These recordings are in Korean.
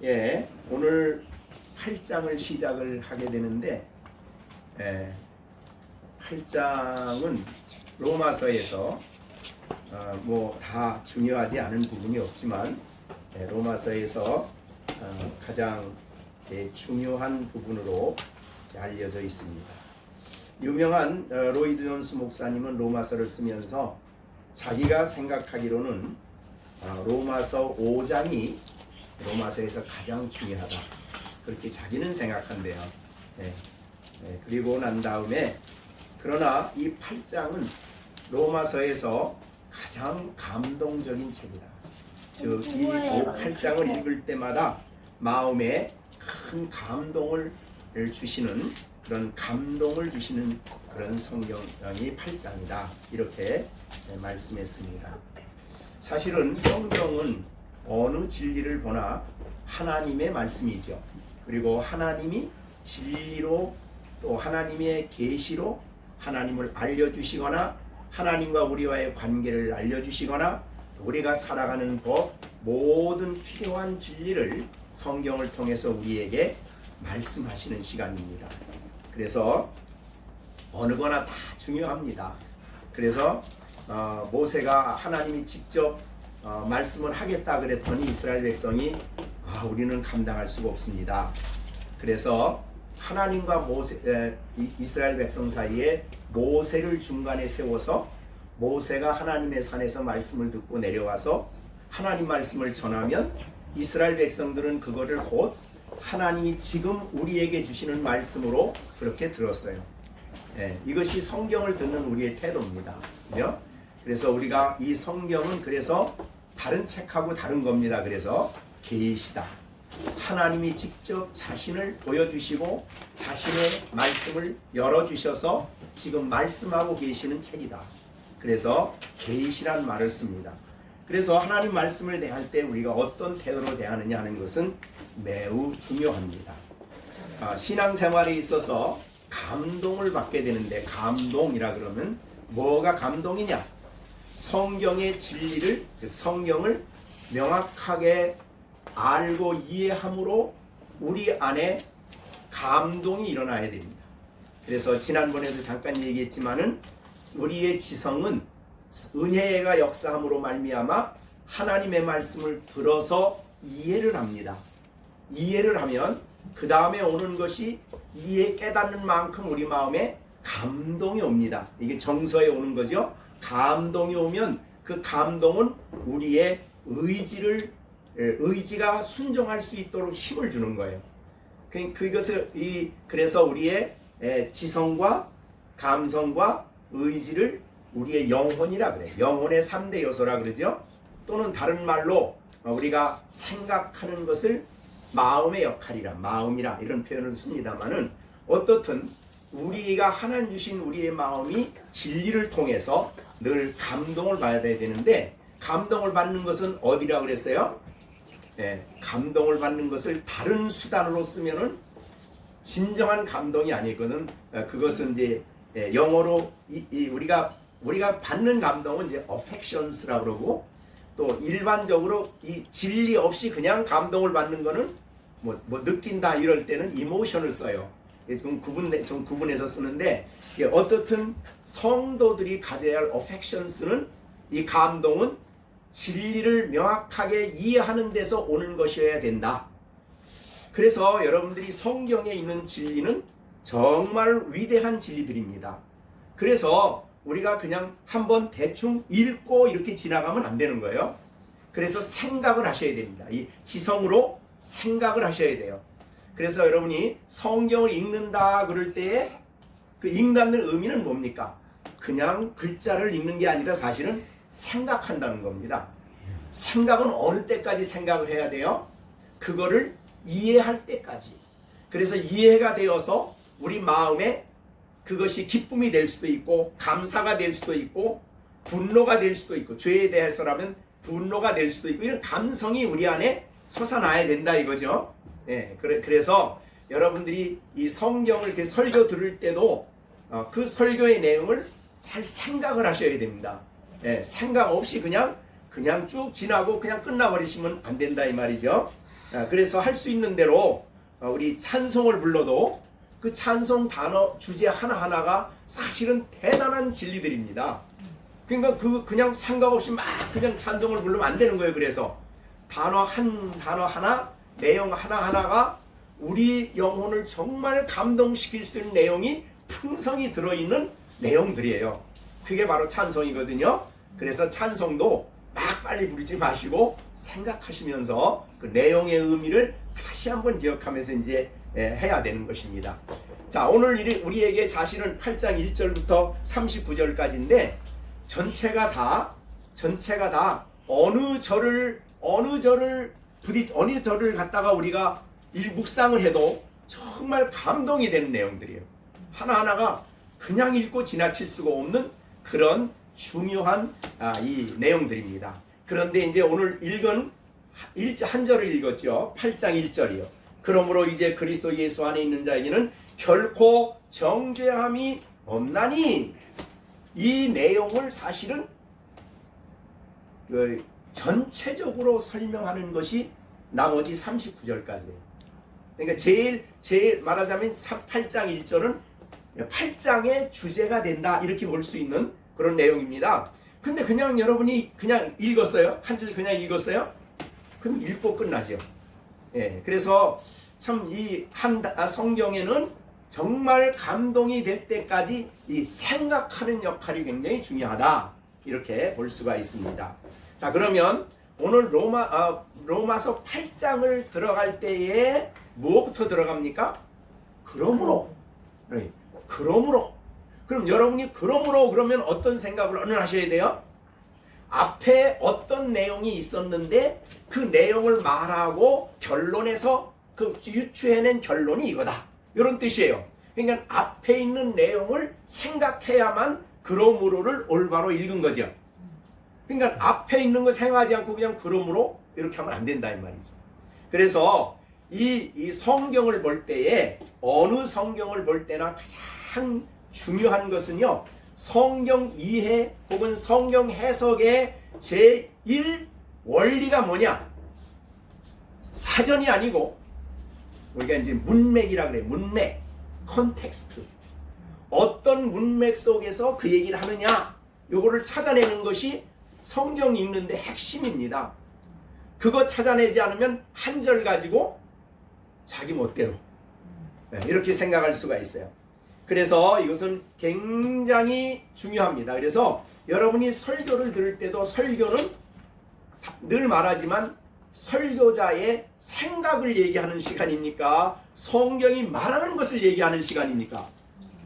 예, 오늘 8장을 시작을 하게 되는데 8장은 로마서에서 뭐 다 중요하지 않은 부분이 없지만 로마서에서 가장 중요한 부분으로 알려져 있습니다. 유명한 로이드 존스 목사님은 로마서를 쓰면서 자기가 생각하기로는 로마서 5장이 로마서에서 가장 중요하다, 그렇게 자기는 생각한대요. 그리고 난 다음에 그러나 이 8장은 로마서에서 가장 감동적인 책이다. 즉 이 8장을 읽을 때마다 마음에 큰 감동을 주시는 그런 감동을 주시는 그런 성경이 8장이다, 이렇게 말씀했습니다. 사실은 성경은 어느 진리를 보나 하나님의 말씀이죠. 그리고 하나님이 진리로 또 하나님의 계시로 하나님을 알려주시거나 하나님과 우리와의 관계를 알려주시거나 우리가 살아가는 법, 모든 필요한 진리를 성경을 통해서 우리에게 말씀하시는 시간입니다. 그래서 어느 거나 다 중요합니다. 그래서 모세가 하나님이 직접 말씀을 하겠다 그랬더니 이스라엘 백성이 우리는 감당할 수가 없습니다. 그래서 하나님과 이스라엘 백성 사이에 모세를 중간에 세워서 모세가 하나님의 산에서 말씀을 듣고 내려와서 하나님 말씀을 전하면 이스라엘 백성들은 그거를 곧 하나님이 지금 우리에게 주시는 말씀으로 그렇게 들었어요. 이것이 성경을 듣는 우리의 태도입니다. 그죠? 그래서 우리가 이 성경은 그래서 다른 책하고 다른 겁니다. 그래서 계시다. 하나님이 직접 자신을 보여주시고 자신의 말씀을 열어주셔서 지금 말씀하고 계시는 책이다. 그래서 계시란 말을 씁니다. 그래서 하나님 말씀을 대할 때 우리가 어떤 태도로 대하느냐 하는 것은 매우 중요합니다. 신앙생활에 있어서 감동을 받게 되는데, 감동이라 그러면 뭐가 감동이냐? 성경의 진리를, 즉 성경을 명확하게 알고 이해함으로 우리 안에 감동이 일어나야 됩니다. 그래서 지난번에도 잠깐 얘기했지만은 우리의 지성은 은혜가 역사함으로 말미암아 하나님의 말씀을 들어서 이해를 합니다. 이해를 하면 그 다음에 오는 것이 이해 깨닫는 만큼 우리 마음에 감동이 옵니다. 이게 정서에 오는 거죠. 감동이 오면 그 감동은 우리의 의지가 순종할 수 있도록 힘을 주는 거예요. 그래서 우리의 지성과 감성과 의지를 우리의 영혼이라 그래요. 영혼의 3대 요소라 그러죠. 또는 다른 말로 우리가 생각하는 것을 마음의 역할이라, 마음이라 이런 표현을 씁니다만은 어떻든 우리가 하나님 주신 우리의 마음이 진리를 통해서 늘 감동을 받아야 되는데, 감동을 받는 것은 어디라 그랬어요? 감동을 받는 것을 다른 수단으로 쓰면은 진정한 감동이 아니거든. 그것은 이제 영어로 우리가 받는 감동은 이제 affections라고 그러고, 또 일반적으로 이 진리 없이 그냥 감동을 받는 거는 뭐 느낀다 이럴 때는 emotion을 써요. 좀 구분해서 쓰는데, 어떻든 성도들이 가져야 할 affections는, 이 감동은 진리를 명확하게 이해하는 데서 오는 것이어야 된다. 그래서 여러분들이 성경에 있는 진리는 정말 위대한 진리들입니다. 그래서 우리가 그냥 한번 대충 읽고 이렇게 지나가면 안 되는 거예요. 그래서 생각을 하셔야 됩니다. 이 지성으로 생각을 하셔야 돼요. 그래서 여러분이 성경을 읽는다 그럴 때에 그 읽는 의미는 뭡니까? 그냥 글자를 읽는 게 아니라 사실은 생각한다는 겁니다. 생각은 어느 때까지 생각을 해야 돼요? 그거를 이해할 때까지. 그래서 이해가 되어서 우리 마음에 그것이 기쁨이 될 수도 있고, 감사가 될 수도 있고, 분노가 될 수도 있고, 죄에 대해서라면 분노가 될 수도 있고, 이런 감성이 우리 안에 솟아나야 된다 이거죠. 그래서 여러분들이 이 성경을 이렇게 설교 들을 때도 그 설교의 내용을 잘 생각을 하셔야 됩니다. 생각 없이 그냥 쭉 지나고 그냥 끝나버리시면 안 된다 이 말이죠. 그래서 할 수 있는 대로 우리 찬송을 불러도 그 찬송 단어 주제 하나하나가 사실은 대단한 진리들입니다. 그러니까 그냥 생각 없이 막 그냥 찬송을 부르면 안 되는 거예요. 그래서 단어 하나, 내용 하나하나가 우리 영혼을 정말 감동시킬 수 있는 내용이 풍성히 들어있는 내용들이에요. 그게 바로 찬송이거든요. 그래서 찬송도 막 빨리 부르지 마시고 생각하시면서 그 내용의 의미를 다시 한번 기억하면서 이제 해야 되는 것입니다. 자, 오늘 우리에게 사실은 8장 1절부터 39절까지인데 전체가 다 어느 절을 갖다가 우리가 묵상을 해도 정말 감동이 되는 내용들이에요. 하나하나가 그냥 읽고 지나칠 수가 없는 그런 중요한 이 내용들입니다. 그런데 이제 오늘 읽은 한 절을 읽었죠. 8장 1절이요. 그러므로 이제 그리스도 예수 안에 있는 자에게는 결코 정죄함이 없나니, 이 내용을 사실은 전체적으로 설명하는 것이 나머지 39절까지예요. 그러니까 제일 말하자면 8장 1절은 8장의 주제가 된다, 이렇게 볼 수 있는 그런 내용입니다. 근데 그냥 여러분이 그냥 읽었어요? 한 줄 그냥 읽었어요? 그럼 읽고 끝나죠. 그래서 참 이 성경에는 정말 감동이 될 때까지 이 생각하는 역할이 굉장히 중요하다, 이렇게 볼 수가 있습니다. 자, 그러면 오늘 로마서 8장을 들어갈 때에 무엇부터 들어갑니까? 그러므로. 그럼 여러분이 그러므로 그러면 어떤 생각을 오늘 하셔야 돼요? 앞에 어떤 내용이 있었는데 그 내용을 말하고 결론에서 그 유추해낸 결론이 이거다, 이런 뜻이에요. 그러니까 앞에 있는 내용을 생각해야만 그러므로를 올바로 읽은 거죠. 그러니까 앞에 있는 걸 생각하지 않고 그냥 그러므로 이렇게 하면 안 된다, 이 말이죠. 그래서 이 성경을 볼 때에, 어느 성경을 볼 때나 가장 중요한 것은요, 성경 이해 혹은 성경 해석의 제1 원리가 뭐냐? 사전이 아니고 우리가 이제 문맥이라 그래요. 문맥, 컨텍스트. 어떤 문맥 속에서 그 얘기를 하느냐, 요거를 찾아내는 것이 성경 읽는데 핵심입니다. 그거 찾아내지 않으면 한 절 가지고 자기 멋대로 이렇게 생각할 수가 있어요. 그래서 이것은 굉장히 중요합니다. 그래서 여러분이 설교를 들을 때도, 설교는 늘 말하지만 설교자의 생각을 얘기하는 시간입니까? 성경이 말하는 것을 얘기하는 시간입니까?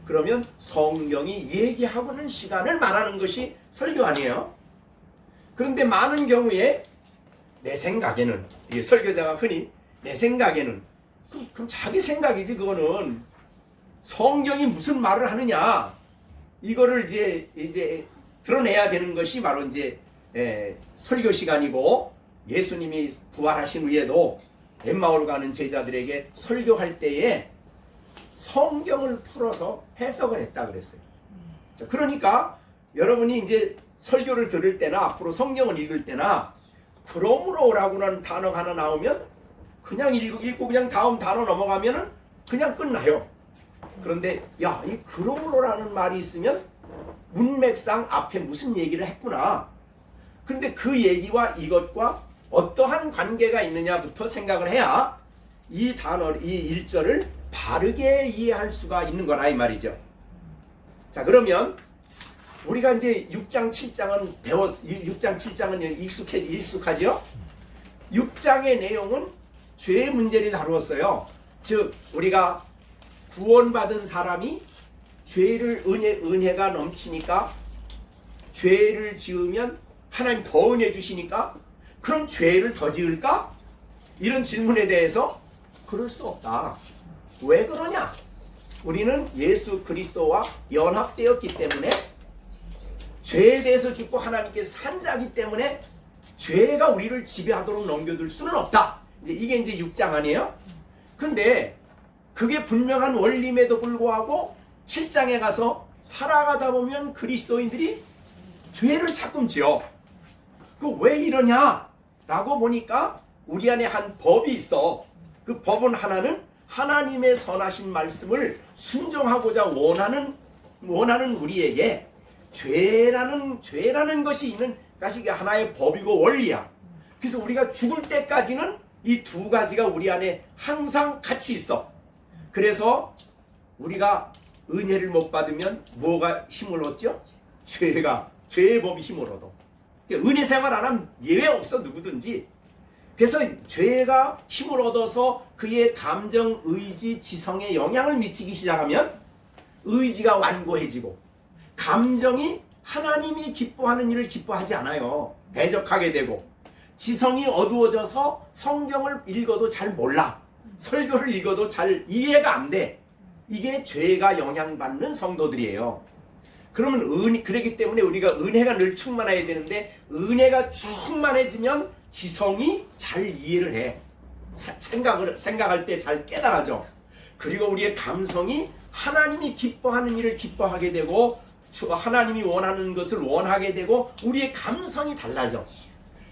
그러면 성경이 얘기하고는 시간을 말하는 것이 설교 아니에요? 그런데 많은 경우에 내 생각에는, 이게 설교자가 흔히 내 생각에는, 그럼 자기 생각이지, 그거는. 성경이 무슨 말을 하느냐, 이거를 이제 드러내야 되는 것이 바로 이제 설교 시간이고, 예수님이 부활하신 후에도 엠마오로 가는 제자들에게 설교할 때에 성경을 풀어서 해석을 했다 그랬어요. 자, 그러니까 여러분이 이제 설교를 들을 때나 앞으로 성경을 읽을 때나 그러므로라고는 단어가 하나 나오면 그냥 읽고 그냥 다음 단어 넘어가면은 그냥 끝나요. 그런데 이 그러므로라는 말이 있으면 문맥상 앞에 무슨 얘기를 했구나. 근데 그 얘기와 이것과 어떠한 관계가 있느냐부터 생각을 해야 이 단어, 이 1절을 바르게 이해할 수가 있는 거라, 이 말이죠. 자, 그러면 우리가 이제 6장 7장은 6장 7장은 익숙하죠? 6장의 내용은 죄의 문제를 다루었어요. 즉 우리가 구원받은 사람이 죄를 은혜가 넘치니까, 죄를 지으면 하나님 더 은혜 주시니까 그럼 죄를 더 지을까? 이런 질문에 대해서 그럴 수 없다. 왜 그러냐? 우리는 예수 그리스도와 연합되었기 때문에, 죄에 대해서 죽고 하나님께 산 자기 때문에 죄가 우리를 지배하도록 넘겨둘 수는 없다. 이게 이제 6장 아니에요? 근데 그게 분명한 원림에도 불구하고 7장에 가서 살아가다 보면 그리스도인들이 죄를 자꾸 지어. 그 왜 이러냐? 라고 보니까 우리 안에 한 법이 있어. 그 법은 하나는 하나님의 선하신 말씀을 순종하고자 원하는 우리에게 죄라는 것이 있는 것이 하나의 법이고 원리야. 그래서 우리가 죽을 때까지는 이 두 가지가 우리 안에 항상 같이 있어. 그래서 우리가 은혜를 못 받으면 뭐가 힘을 얻죠? 죄의 법이 힘을 얻어. 은혜 생활 안 하면 예외 없어, 누구든지. 그래서 죄가 힘을 얻어서 그의 감정, 의지, 지성에 영향을 미치기 시작하면 의지가 완고해지고 감정이 하나님이 기뻐하는 일을 기뻐하지 않아요. 대적하게 되고 지성이 어두워져서 성경을 읽어도 잘 몰라. 설교를 읽어도 잘 이해가 안 돼. 이게 죄가 영향받는 성도들이에요. 그러면 그렇기 때문에 우리가 은혜가 늘 충만해야 되는데 은혜가 충만해지면 지성이 잘 이해를 해. 생각할 때 잘 깨달아져. 그리고 우리의 감성이 하나님이 기뻐하는 일을 기뻐하게 되고 하나님이 원하는 것을 원하게 되고 우리의 감성이 달라져.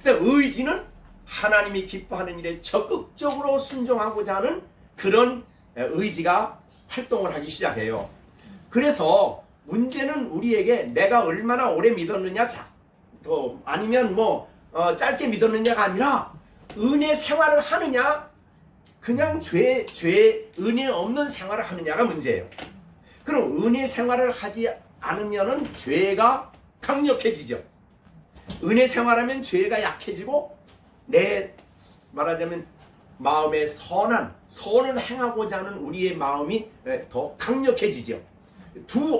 근데 의지는 하나님이 기뻐하는 일에 적극적으로 순종하고자 하는 그런 의지가 활동을 하기 시작해요. 그래서 문제는 우리에게 내가 얼마나 오래 믿었느냐, 아니면 짧게 믿었느냐가 아니라 은혜 생활을 하느냐, 그냥 은혜 없는 생활을 하느냐가 문제예요. 그럼 은혜 생활을 하지 않으면은 죄가 강력해지죠. 은혜 생활하면 죄가 약해지고 말하자면 마음의 선을 행하고자 하는 우리의 마음이 더 강력해지죠.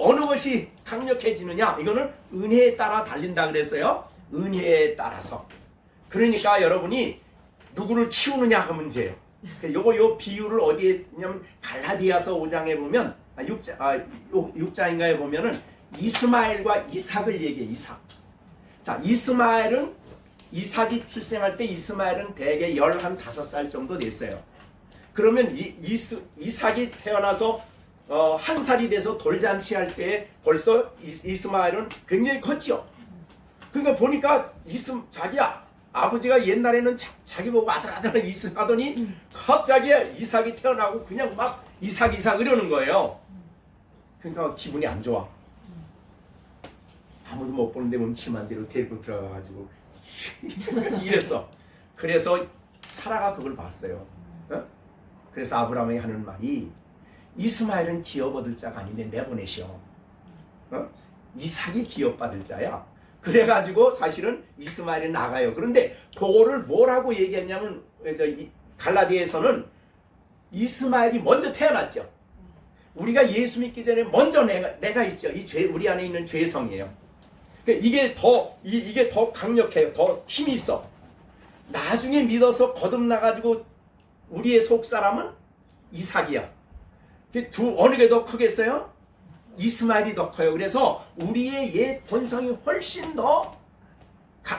어느 것이 강력해지느냐, 이거는 은혜에 따라 달린다 그랬어요. 은혜에 따라서. 그러니까 여러분이 누구를 키우느냐가 문제예요. 요 비유를 어디에 있냐면 갈라디아서 5장에 보면 6장인가에 보면은 이스마엘과 이삭을 얘기해. 자, 이삭이 출생할 때 이스마엘은 대개 15살 정도 됐어요. 그러면 이삭이 태어나서 1살이 돼서 돌잔치할 때 벌써 이스마엘은 굉장히 컸죠. 그러니까 보니까 자기야, 아버지가 옛날에는 자기 보고 아들 하더니 갑자기 이삭이 태어나고 그냥 막 이삭 이러는 거예요. 그러니까 기분이 안 좋아. 아무도 못 보는데 음침한 데로 데리고 들어가가지고 이랬어. 그래서 사라가 그걸 봤어요. 그래서 아브라함이 하는 말이 이스마엘은 기업받을 자가 아닌데 내보내시오. 이삭이 기업받을 자야. 그래가지고 사실은 이스마엘이 나가요. 그런데 그거를 뭐라고 얘기했냐면 갈라디아에서는 이스마엘이 먼저 태어났죠. 우리가 예수 믿기 전에 먼저 내가 있죠. 우리 안에 있는 죄성이에요. 이게 더 강력해요. 더 힘이 있어. 나중에 믿어서 거듭나가지고 우리의 속사람은 이삭이야. 어느 게 더 크겠어요? 이스마엘이 더 커요. 그래서 우리의 옛 본성이 훨씬 더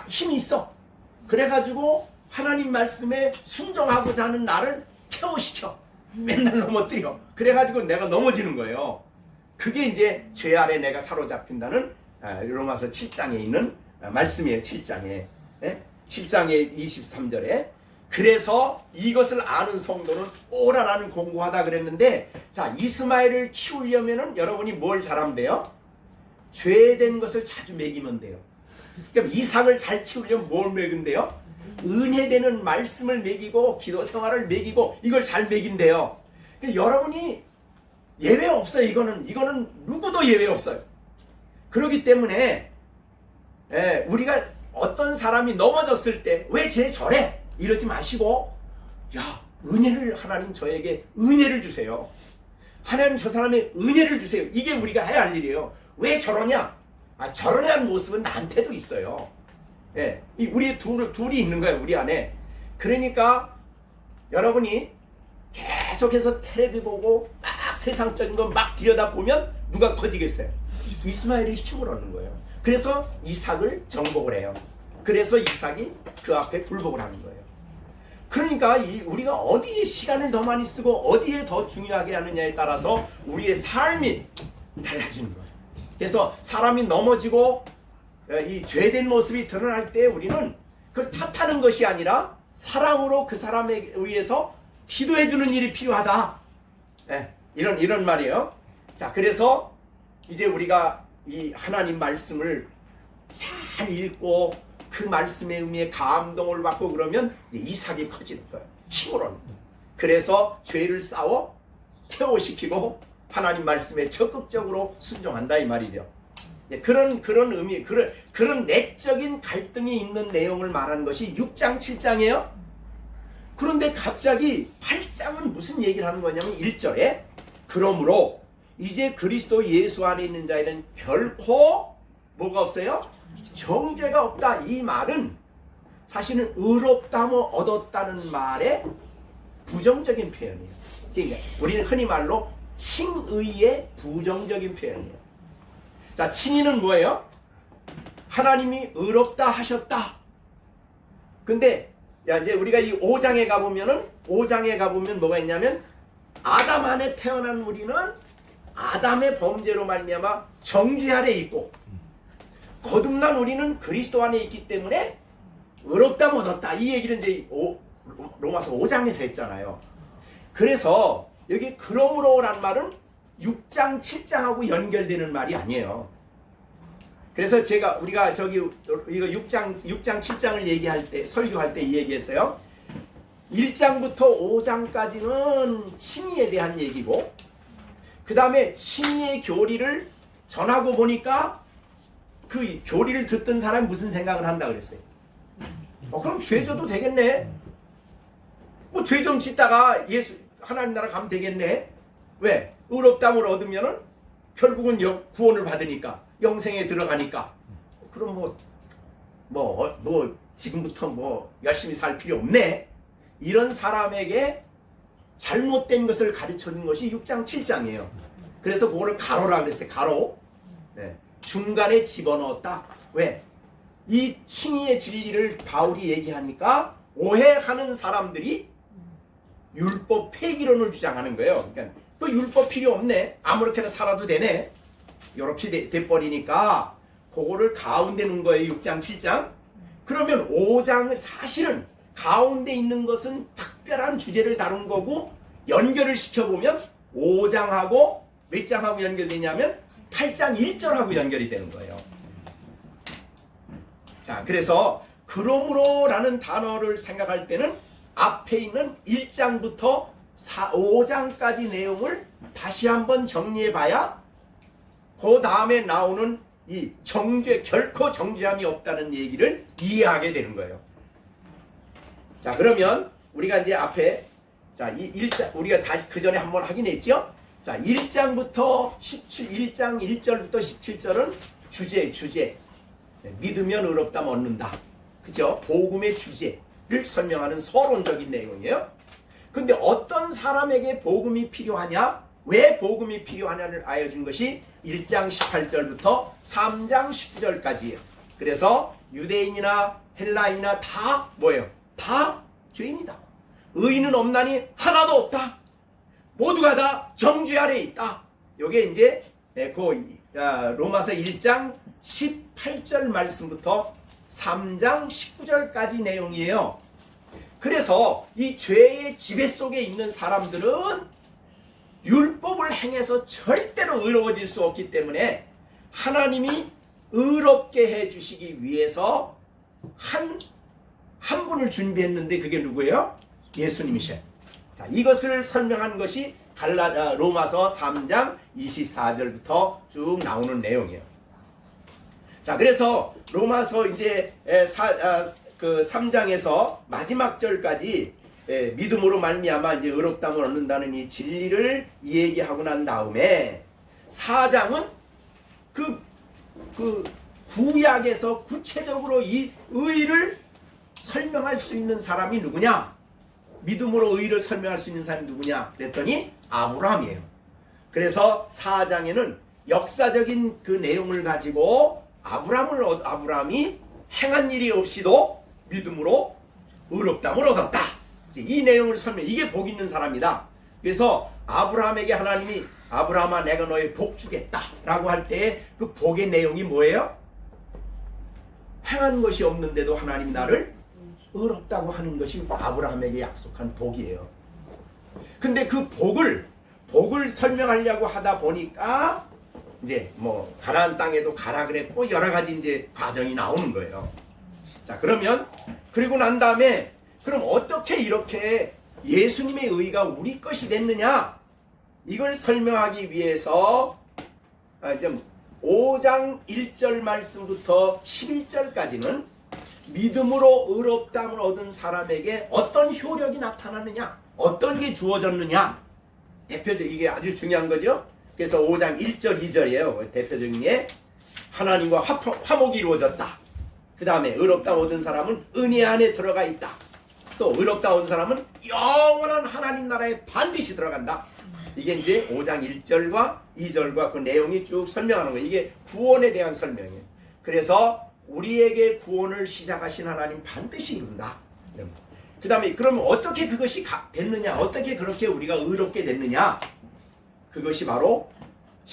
힘이 있어. 그래가지고 하나님 말씀에 순종하고자 하는 나를 케어시켜. 맨날 넘어뜨려. 그래가지고 내가 넘어지는 거예요. 그게 이제 죄 아래 내가 사로잡힌다는 로마서 7장에 있는 말씀이에요. 7장에 23절에. 그래서 이것을 아는 성도는 오라라는 공부하다 그랬는데, 자, 이스마엘을 키우려면은 여러분이 뭘 잘하면 돼요? 죄된 것을 자주 먹이면 돼요. 그러니까 이삭을 잘 키우려면 뭘 먹이면 돼요? 은혜되는 말씀을 먹이고 기도 생활을 먹이고 이걸 잘 먹인대요. 그러니까 여러분이 예외 없어요. 이거는 누구도 예외 없어요. 그렇기 때문에 우리가 어떤 사람이 넘어졌을 때 왜 쟤 저래? 이러지 마시고, 야, 하나님 저에게 은혜를 주세요. 하나님 저 사람의 은혜를 주세요. 이게 우리가 해야 할 일이에요. 왜 저러냐? 저러냐는 모습은 나한테도 있어요. 우리 둘이 있는 거예요. 우리 안에. 그러니까 여러분이 계속해서 텔레비 보고 막 세상적인 거 막 들여다보면 누가 커지겠어요? 이스마엘이 힘을 얻는 거예요. 그래서 이삭을 정복을 해요. 그래서 이삭이 그 앞에 굴복을 하는 거예요. 그러니까 우리가 어디에 시간을 더 많이 쓰고 어디에 더 중요하게 하느냐에 따라서 우리의 삶이 달라지는 거예요. 그래서 사람이 넘어지고 이 죄된 모습이 드러날 때 우리는 그걸 탓하는 것이 아니라 사랑으로 그 사람에 의해서 기도해 주는 일이 필요하다. 네, 이런 말이에요. 자, 그래서 이제 우리가 이 하나님 말씀을 잘 읽고 그 말씀의 의미에 감동을 받고 그러면 이삭이 커지는 거예요. 힘으로는. 그래서 죄를 싸워 퇴호시키고 하나님 말씀에 적극적으로 순종한다 이 말이죠. 그런 의미, 그런 내적인 갈등이 있는 내용을 말하는 것이 6장 7장이에요. 그런데 갑자기 8장은 무슨 얘기를 하는 거냐면 1절에 그러므로 이제 그리스도 예수 안에 있는 자에는 결코 뭐가 없어요? 정죄가 없다. 이 말은 사실은 의롭다함을 얻었다는 말의 부정적인 표현이에요. 그러니까 우리는 흔히 말로 칭의의 부정적인 표현이에요. 자, 칭의는 뭐예요? 하나님이 의롭다 하셨다. 근데 이제 우리가 이 5장에 가보면 뭐가 있냐면 아담 안에 태어난 우리는 아담의 범죄로 말미암아 정죄 아래 있고 거듭난 우리는 그리스도 안에 있기 때문에 의롭다 얻었다. 이 얘기를 이제 로마서 5장에서 했잖아요. 그래서 여기 그러므로란 말은 6장 7장하고 연결되는 말이 아니에요. 그래서 우리가 저기 이거 6장 7장을 얘기할 때 설교할 때 이 얘기했어요. 1장부터 5장까지는 칭의에 대한 얘기고 그 다음에 칭의의 교리를 전하고 보니까 그 교리를 듣던 사람이 무슨 생각을 한다 그랬어요. 그럼 죄 져도 되겠네. 뭐 죄 좀 짓다가 하나님 나라 가면 되겠네. 왜? 의롭다함을 얻으면은 결국은 구원을 받으니까 영생에 들어가니까 그럼 뭐 지금부터 열심히 살 필요 없네. 이런 사람에게 잘못된 것을 가르쳐준 것이 6장 7장이에요. 그래서 그거를 가로라 그랬어요. 가로. 네. 중간에 집어넣었다. 왜? 이 칭의의 진리를 바울이 얘기하니까 오해하는 사람들이 율법 폐기론을 주장하는 거예요. 그러니까 그 율법 필요 없네. 아무렇게나 살아도 되네. 이렇게 돼버리니까 그거를 가운데 놓은 거예요. 6장 7장. 그러면 5장은 사실은 가운데 있는 것은 특별한 주제를 다룬 거고 연결을 시켜보면 5장하고 몇 장하고 연결되냐면 8장 1절하고 연결이 되는 거예요. 자, 그래서 그러므로라는 단어를 생각할 때는 앞에 있는 1장부터 5장까지 내용을 다시 한번 정리해 봐야 그 다음에 나오는 이 결코 정죄함이 없다는 얘기를 이해하게 되는 거예요. 자, 그러면 우리가 이제 앞에 이 1장 우리가 다시 그 전에 한번 확인했죠? 자, 1장부터 1장 1절부터 17절은 주제. 믿으면 의롭다 얻는다. 그죠? 복음의 주제를 설명하는 서론적인 내용이에요. 근데 어떤 사람에게 복음이 필요하냐? 왜 복음이 필요하냐를 알려준 것이 1장 18절부터 3장 19절까지예요. 그래서 유대인이나 헬라인이나 다 뭐예요? 다 죄인이다. 의인은 없나니 하나도 없다. 모두가 다 정죄 아래 있다. 이게 이제 로마서 1장 18절 말씀부터 3장 19절까지 내용이에요. 그래서 이 죄의 지배 속에 있는 사람들은 율법을 행해서 절대로 의로워질 수 없기 때문에 하나님이 의롭게 해주시기 위해서 한 분을 준비했는데 그게 누구예요? 예수님이셔요. 자, 이것을 설명한 것이 로마서 3장 24절부터 쭉 나오는 내용이에요. 자, 그래서 로마서 이제 3장에서 마지막 절까지 믿음으로 말미암아 이제 의롭다함을 얻는다는 이 진리를 얘기하고 난 다음에 4장은 그 구약에서 구체적으로 이 의를 설명할 수 있는 사람이 누구냐? 믿음으로 의를 설명할 수 있는 사람이 누구냐? 그랬더니 아브라함이에요. 그래서 4장에는 역사적인 그 내용을 가지고 아브라함이 행한 일이 없이도 믿음으로 의롭다함을 얻었다. 이 내용을 이게 복 있는 사람이다. 그래서 아브라함에게 하나님이 아브라함아 내가 너의 복 주겠다 라고 할 때 그 복의 내용이 뭐예요? 행한 것이 없는데도 하나님 나를 의롭다고 하는 것이 아브라함에게 약속한 복이에요. 근데 그 복을 설명하려고 하다 보니까 이제 뭐 가나안 땅에도 가라 그랬고 여러 가지 이제 과정이 나오는 거예요. 자, 그러면 그리고 난 다음에 그럼 어떻게 이렇게 예수님의 의가 우리 것이 됐느냐? 이걸 설명하기 위해서 5장 1절 말씀부터 11절까지는 믿음으로 의롭다함을 얻은 사람에게 어떤 효력이 나타나느냐, 어떤 게 주어졌느냐, 대표적 이게 아주 중요한 거죠. 그래서 5장 1절 2절이에요. 대표적인 게 하나님과 화목이 이루어졌다. 그 다음에 의롭다함을 얻은 사람은 은혜 안에 들어가 있다. 또 의롭다함을 얻은 사람은 영원한 하나님 나라에 반드시 들어간다. 이게 이제 5장 1절과 2절과 그 내용이 쭉 설명하는 거예요. 이게 구원에 대한 설명이에요. 그래서 우리에게 구원을 시작하신 하나님 반드시 이룬다. 그 다음에 그러면 어떻게 그것이 됐느냐, 어떻게 그렇게 우리가 의롭게 됐느냐, 그것이 바로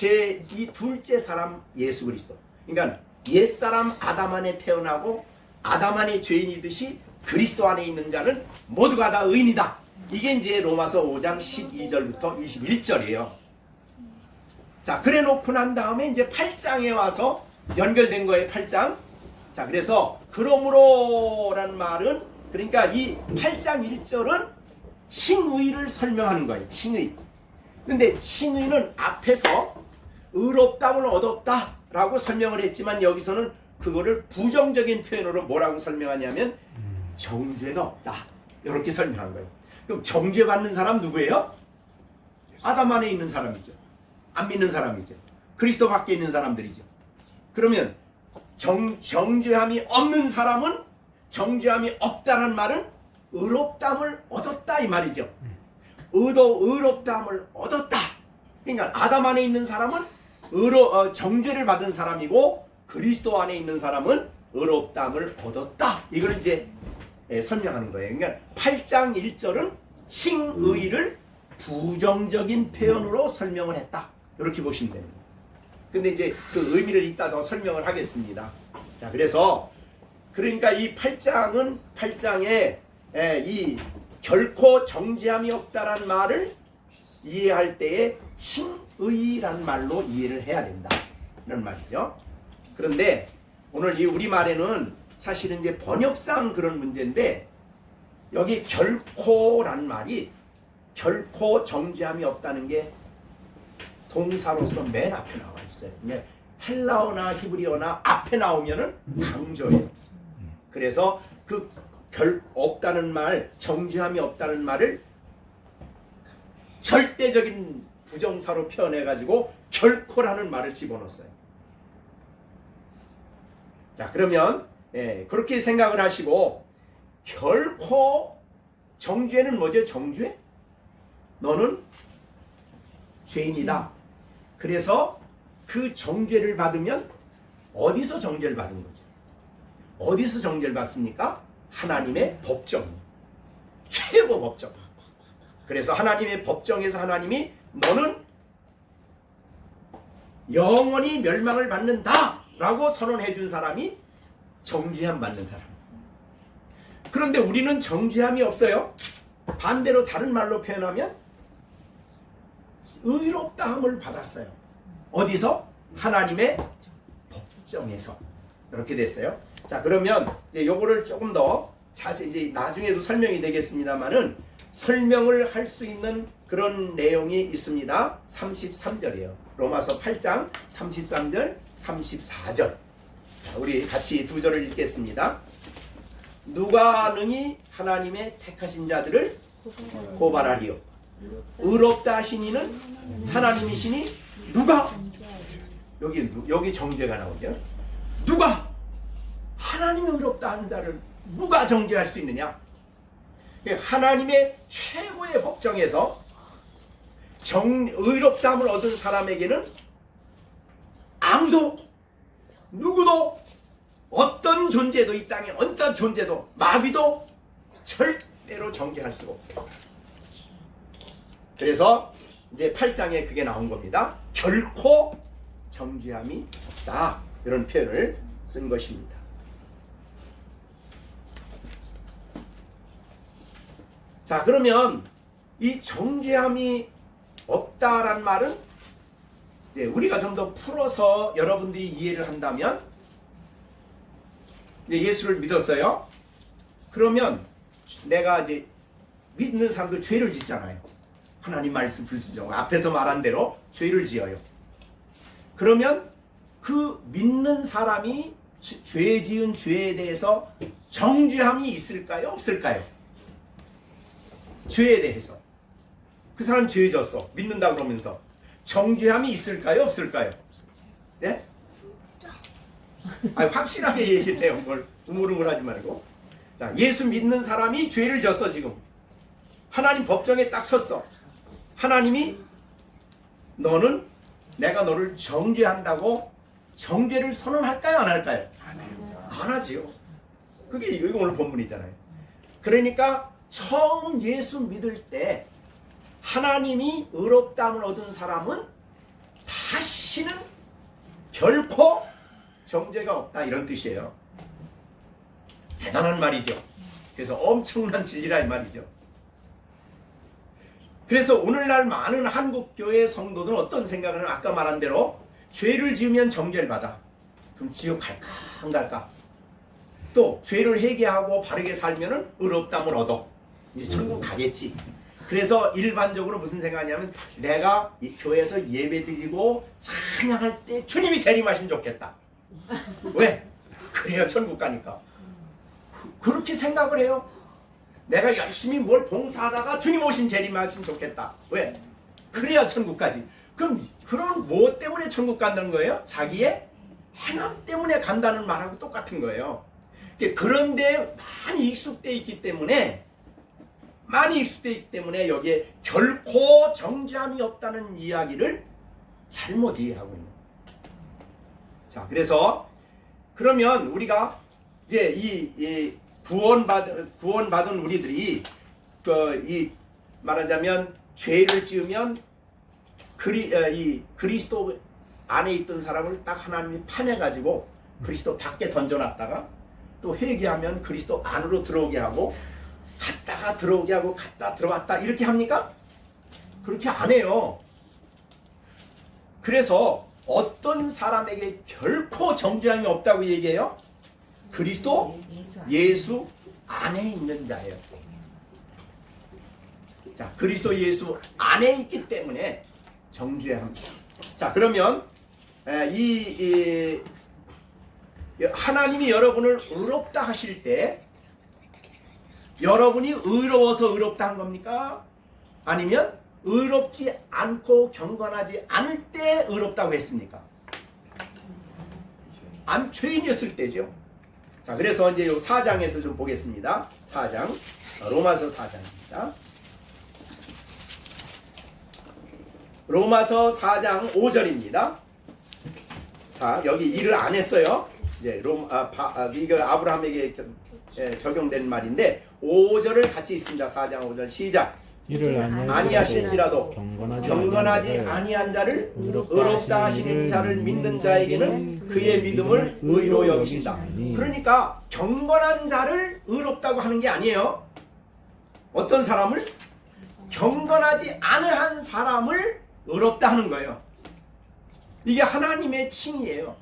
이 둘째 사람 예수 그리스도. 그러니까 옛사람 아담 안에 태어나고 아담 안에 죄인이듯이 그리스도 안에 있는 자는 모두가 다 의인이다. 이게 이제 로마서 5장 12절부터 21절이에요. 자, 그래 놓고 난 다음에 이제 8장에 와서 연결된 거예요. 8장. 자, 그래서 그러므로라는 말은, 그러니까 이 8장 1절은 칭의를 설명하는 거예요. 칭의. 근데 칭의는 앞에서 의롭다함을 얻었다라고 설명을 했지만 여기서는 그거를 부정적인 표현으로 뭐라고 설명하냐면 정죄가 없다. 이렇게 설명한 거예요. 그럼 정죄받는 사람 누구예요? 아담 안에 있는 사람이죠. 안 믿는 사람이죠. 그리스도 밖에 있는 사람들이죠. 그러면 정죄함이 없는 사람은, 정죄함이 없다는 말은 의롭다함을 얻었다 이 말이죠. 의롭다함을 얻었다. 그러니까 아담 안에 있는 사람은 정죄를 받은 사람이고 그리스도 안에 있는 사람은 의롭다함을 얻었다. 이걸 이제 설명하는 거예요. 그러니까 8장 1절은 칭의를 부정적인 표현으로 설명을 했다. 이렇게 보시면 되는 거예요. 근데 이제 그 의미를 이따 더 설명을 하겠습니다. 자, 그래서 그러니까 이 8장에 이 결코 정죄함이 없다라는 말을 이해할 때에 칭의라는 말로 이해를 해야 된다. 이런 말이죠. 그런데 오늘 이 우리말에는 사실은 이제 번역상 그런 문제인데 여기 결코라는 말이 결코 정죄함이 없다는 게 동사로서 맨 앞에 나와 있어요. 헬라어나 히브리어나 앞에 나오면은 강조예요. 그래서 그 없다는 말, 정죄함이 없다는 말을 절대적인 부정사로 표현해가지고 결코라는 말을 집어넣었어요. 자, 그러면 그렇게 생각을 하시고 결코 정죄는 뭐죠? 정죄? 너는 죄인이다. 그래서 그 정죄를 받으면 어디서 정죄를 받은 거죠? 어디서 정죄를 받습니까? 하나님의 법정. 최고 법정. 그래서 하나님의 법정에서 하나님이 너는 영원히 멸망을 받는다 라고 선언해 준 사람이 정죄함 받는 사람. 그런데 우리는 정죄함이 없어요. 반대로 다른 말로 표현하면 의롭다함을 받았어요. 어디서? 하나님의 법정에서. 이렇게 됐어요. 자, 그러면 이제 요거를 조금 더 자세히 이제 나중에도 설명이 되겠습니다만은 설명을 할 수 있는 그런 내용이 있습니다. 33절이에요. 로마서 8장 33절, 34절. 자, 우리 같이 두 절을 읽겠습니다. 누가 능히 하나님의 택하신 자들을 고발하리요? 의롭다 하신 이는 하나님이시니 누가? 여기 정죄가 나오죠. 누가? 하나님이 의롭다 하는 자를 누가 정죄할 수 있느냐? 하나님의 최고의 법정에서 의롭다함을 얻은 사람에게는 아무도 누구도 어떤 존재도 이 땅에 어떤 존재도 마귀도 절대로 정죄할 수가 없어요. 그래서 이제 8장에 그게 나온 겁니다. 결코 정죄함이 없다. 이런 표현을 쓴 것입니다. 자, 그러면 이 정죄함이 없다란 말은 이제 우리가 좀 더 풀어서 여러분들이 이해를 한다면, 이제 예수를 믿었어요. 그러면 내가 이제 믿는 사람도 죄를 짓잖아요. 하나님 말씀 불순종, 앞에서 말한 대로 죄를 지어요. 그러면 그 믿는 사람이 죄 지은 죄에 대해서 정죄함이 있을까요? 없을까요? 죄에 대해서 그 사람 죄 졌어, 믿는다 그러면서 정죄함이 있을까요? 없을까요? 네? 아니, 확실하게 얘기를 해요. 뭘 우물우물하지 말고. 자, 예수 믿는 사람이 죄를 졌어. 지금 하나님 법정에 딱 섰어. 하나님이 너는 내가 너를 정죄한다고 정죄를 선언할까요? 안 할까요? 안 하지요. 그게 이거 오늘 본문이잖아요. 그러니까 처음 예수 믿을 때 하나님이 의롭다함을 얻은 사람은 다시는 결코 정죄가 없다, 이런 뜻이에요. 대단한 말이죠. 그래서 엄청난 진리라 이 말이죠. 그래서 오늘날 많은 한국교회 성도들은 어떤 생각을 하면, 아까 말한 대로 죄를 지으면 정죄를 받아. 그럼 지옥 갈까 안 갈까? 또 죄를 회개하고 바르게 살면은 의롭다함을 얻어. 이제 천국 가겠지. 그래서 일반적으로 무슨 생각하냐면, 내가 이 교회에서 예배드리고 찬양할 때 주님이 재림하시면 좋겠다. 왜? 그래야 천국 가니까. 그렇게 생각을 해요. 내가 열심히 뭘 봉사하다가 주님 오신 재림하시면 좋겠다. 왜? 그래야 천국 가지. 그럼 그런 뭐 때문에 천국 간다는 거예요? 자기의 행함 때문에 간다는 말하고 똑같은 거예요. 그런데 많이 익숙되어 있기 때문에 여기에 결코 정죄함이 없다는 이야기를 잘못 이해하고 있는 거예요. 자, 그래서 그러면 우리가 이제 이 구원받은 우리들이 이 말하자면 죄를 지으면 이 그리스도 안에 있던 사람을 딱 하나님이 파내가지고 그리스도 밖에 던져놨다가 또 회개하면 그리스도 안으로 들어오게 하고, 갔다가 들어오게 하고, 갔다 들어왔다 이렇게 합니까? 그렇게 안 해요. 그래서 어떤 사람에게 결코 정죄함이 없다고 얘기해요? 그리스도 예수 안에 있는 자예요. 자, 그리스도 예수 안에 있기 때문에 정죄합니다. 자, 그러면 하나님이 여러분을 의롭다 하실 때 여러분이 의로워서 의롭다 한 겁니까? 아니면 의롭지 않고 경건하지 않을 때 의롭다고 했습니까? 죄인이었을 때죠. 자, 그래서 이제 요 4장에서 좀 보겠습니다. 4장, 로마서 4장입니다. 로마서 4장 5절입니다. 자, 여기 일을 안 했어요. 이제 이거 아브라함에게 적용된 말인데 5절을 같이 있습니다. 4장 5절 시작. 이를 아니하실지라도 경건하지 아니한 자를 의롭다 하시는 자를 믿는 자에게는 그의 믿음을 의로 여기신다. 그러니까 경건한 자를 의롭다고 하는 게 아니에요. 어떤 사람을? 경건하지 않은 사람을 의롭다 하는 거예요. 이게 하나님의 칭이에요.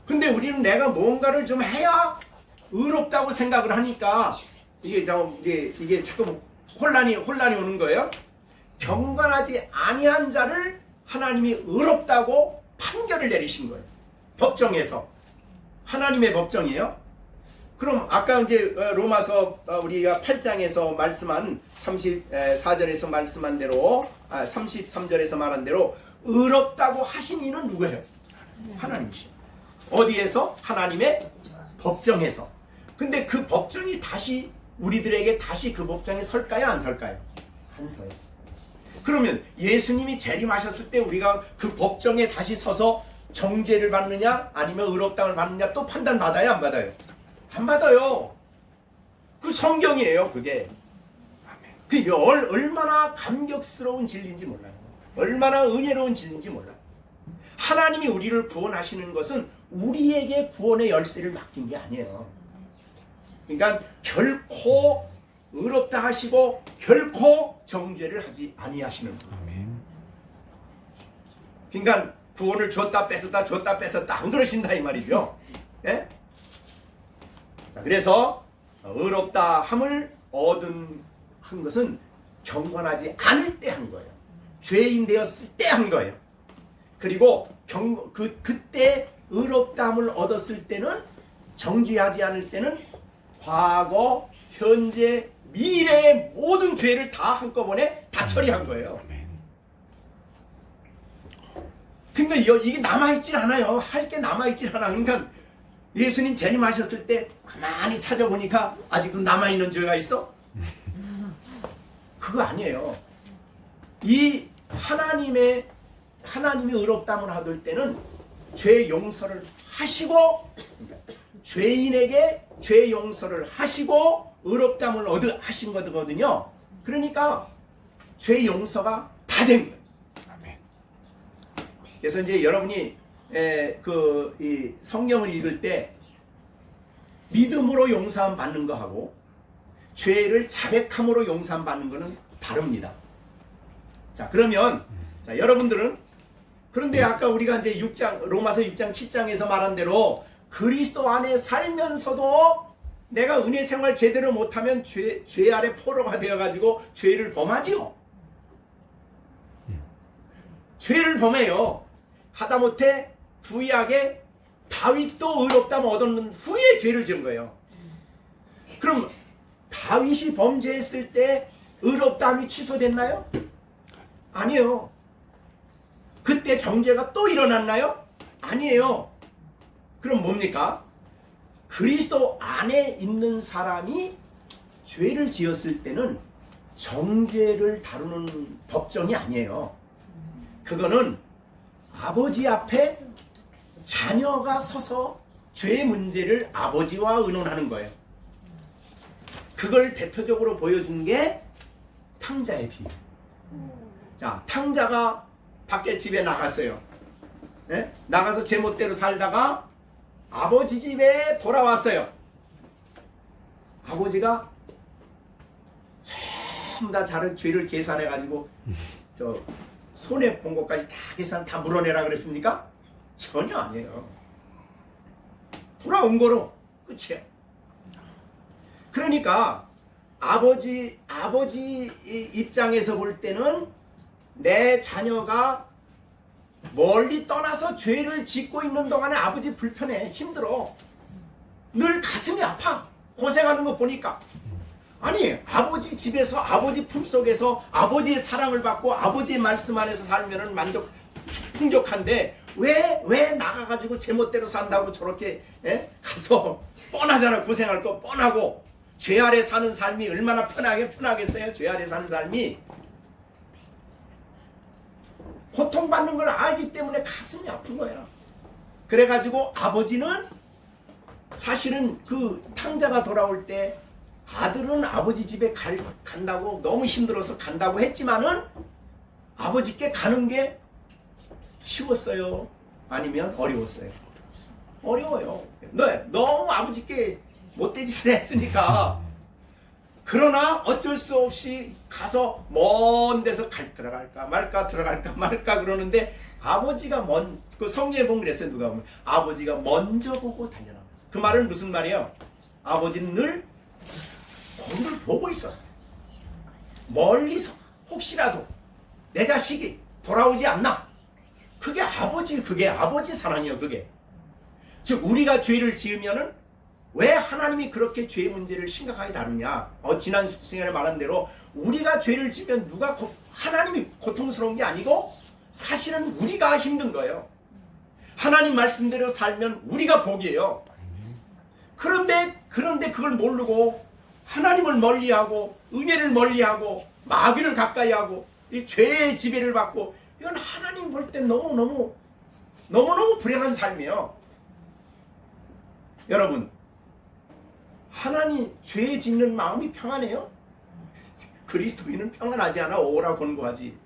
근데 우리는 내가 뭔가를 좀 해야 의롭다고 생각을 하니까 이게 자꾸 혼란이 오는 거예요. 경건하지 아니한 자를 하나님이 의롭다고 판결을 내리신 거예요. 법정에서. 하나님의 법정이에요. 그럼 아까 이제 로마서 우리가 8장에서 말씀한 34절에서 말씀한 대로 33절에서 말한 대로 의롭다고 하신 이는 누구예요? 하나님이시죠. 어디에서? 하나님의 법정에서. 근데 그 법정이 다시 우리들에게 다시 그 법정에 설까요? 안 설까요? 안 서요. 그러면 예수님이 재림하셨을 때 우리가 그 법정에 다시 서서 정죄를 받느냐 아니면 의롭다함을 받느냐 또 판단받아요? 안 받아요? 안 받아요. 그 성경이에요. 그게 얼마나 감격스러운 진리인지 몰라요. 얼마나 은혜로운 진리인지 몰라요. 하나님이 우리를 구원하시는 것은 우리에게 구원의 열쇠를 맡긴 게 아니에요. 그러니까 결코 의롭다 하시고 결코 정죄를 하지 아니하시는 분. 아멘. 그러니까 구원을 줬다 뺐었다 안 그러신다 이 말이죠. 예? 자, 그래서 의롭다 함을 얻은 한 것은 경건하지 않을 때 한 거예요. 죄인 되었을 때 한 거예요. 그리고 그때 의롭다함을 얻었을 때는 정죄하지 않을 때는 과거, 현재, 미래의 모든 죄를 다 한꺼번에 다 처리한 거예요. 아멘. 그러니까 이게 남아있질 않아요. 할 게 남아있질 않아. 그러니까 예수님 재림하셨을 때 가만히 찾아보니까 아직도 남아있는 죄가 있어? 그거 아니에요. 이 하나님이 의롭다함을 얻을 때는 죄 용서를 하시고, 죄인에게 죄 용서를 하시고 의롭다함을 하신 거거든요. 그러니까 죄 용서가 다 된 거예요. 아멘. 그래서 이제 여러분이 이 성경을 읽을 때 믿음으로 용서함 받는 거하고 죄를 자백함으로 용서함 받는 거는 다릅니다. 자, 그러면 자, 여러분들은 그런데 아까 우리가 이제 로마서 6장 7장에서 말한 대로 그리스도 안에 살면서도 내가 은혜 생활 제대로 못하면 죄 아래 포로가 되어가지고 죄를 범하지요. 죄를 범해요. 하다못해 구약에 다윗도 의롭다함을 얻었는 후에 죄를 지은 거예요. 그럼 다윗이 범죄했을 때 의롭다함이 취소됐나요? 아니에요. 그때 정죄가 또 일어났나요? 아니에요. 그럼 뭡니까? 그리스도 안에 있는 사람이 죄를 지었을 때는 정죄를 다루는 법정이 아니에요. 그거는 아버지 앞에 자녀가 서서 죄의 문제를 아버지와 의논하는 거예요. 그걸 대표적으로 보여준 게 탕자의 비유. 자, 탕자가 밖에 집에 나갔어요. 네? 나가서 제멋대로 살다가 아버지 집에 돌아왔어요. 아버지가 전부 다 자른 죄를 계산해가지고 저 손해 본 것까지 다 계산 다 물어내라 그랬습니까? 전혀 아니에요. 돌아온 거로 끝이에요. 그러니까 아버지 입장에서 볼 때는 내 자녀가 멀리 떠나서 죄를 짓고 있는 동안에 아버지 불편해, 힘들어. 늘 가슴이 아파. 고생하는 거 보니까. 아니, 아버지 집에서 아버지 품속에서 아버지의 사랑을 받고 아버지의 말씀 안에서 살면은 풍족한데 왜 나가가지고 제멋대로 산다고 저렇게 가서 뻔하잖아. 고생할 거 뻔하고. 죄 아래 사는 삶이 얼마나 편하겠어요? 죄 아래 사는 삶이. 고통받는 걸 알기 때문에 가슴이 아픈 거야. 그래가지고 아버지는 사실은 그 탕자가 돌아올 때 아들은 아버지 집에 간다고 너무 힘들어서 간다고 했지만은 아버지께 가는 게 쉬웠어요? 아니면 어려웠어요? 어려워요. 너무 아버지께 못된 짓을 했으니까. 그러나 어쩔 수 없이 가서 먼 데서 들어갈까 말까 그러는데 아버지가 그 성경에 보면 그랬어요. 누가 보면 아버지가 먼저 보고 달려나갔어요. 그 말은 무슨 말이에요? 아버지는 늘 거기를 보고 있었어요. 멀리서 혹시라도 내 자식이 돌아오지 않나? 그게 아버지 사랑이에요. 그게. 즉 우리가 죄를 지으면은 왜 하나님이 그렇게 죄의 문제를 심각하게 다루냐? 지난 시간에 말한 대로 우리가 죄를 지면 하나님이 고통스러운 게 아니고 사실은 우리가 힘든 거예요. 하나님 말씀대로 살면 우리가 복이에요. 그런데 그걸 모르고 하나님을 멀리하고 은혜를 멀리하고 마귀를 가까이하고 이 죄의 지배를 받고 이건 하나님 볼 때 너무너무 불행한 삶이에요. 여러분, 하나님 죄 짓는 마음이 평안해요? 그리스도인은 평안하지 않아. 오라 권고하지.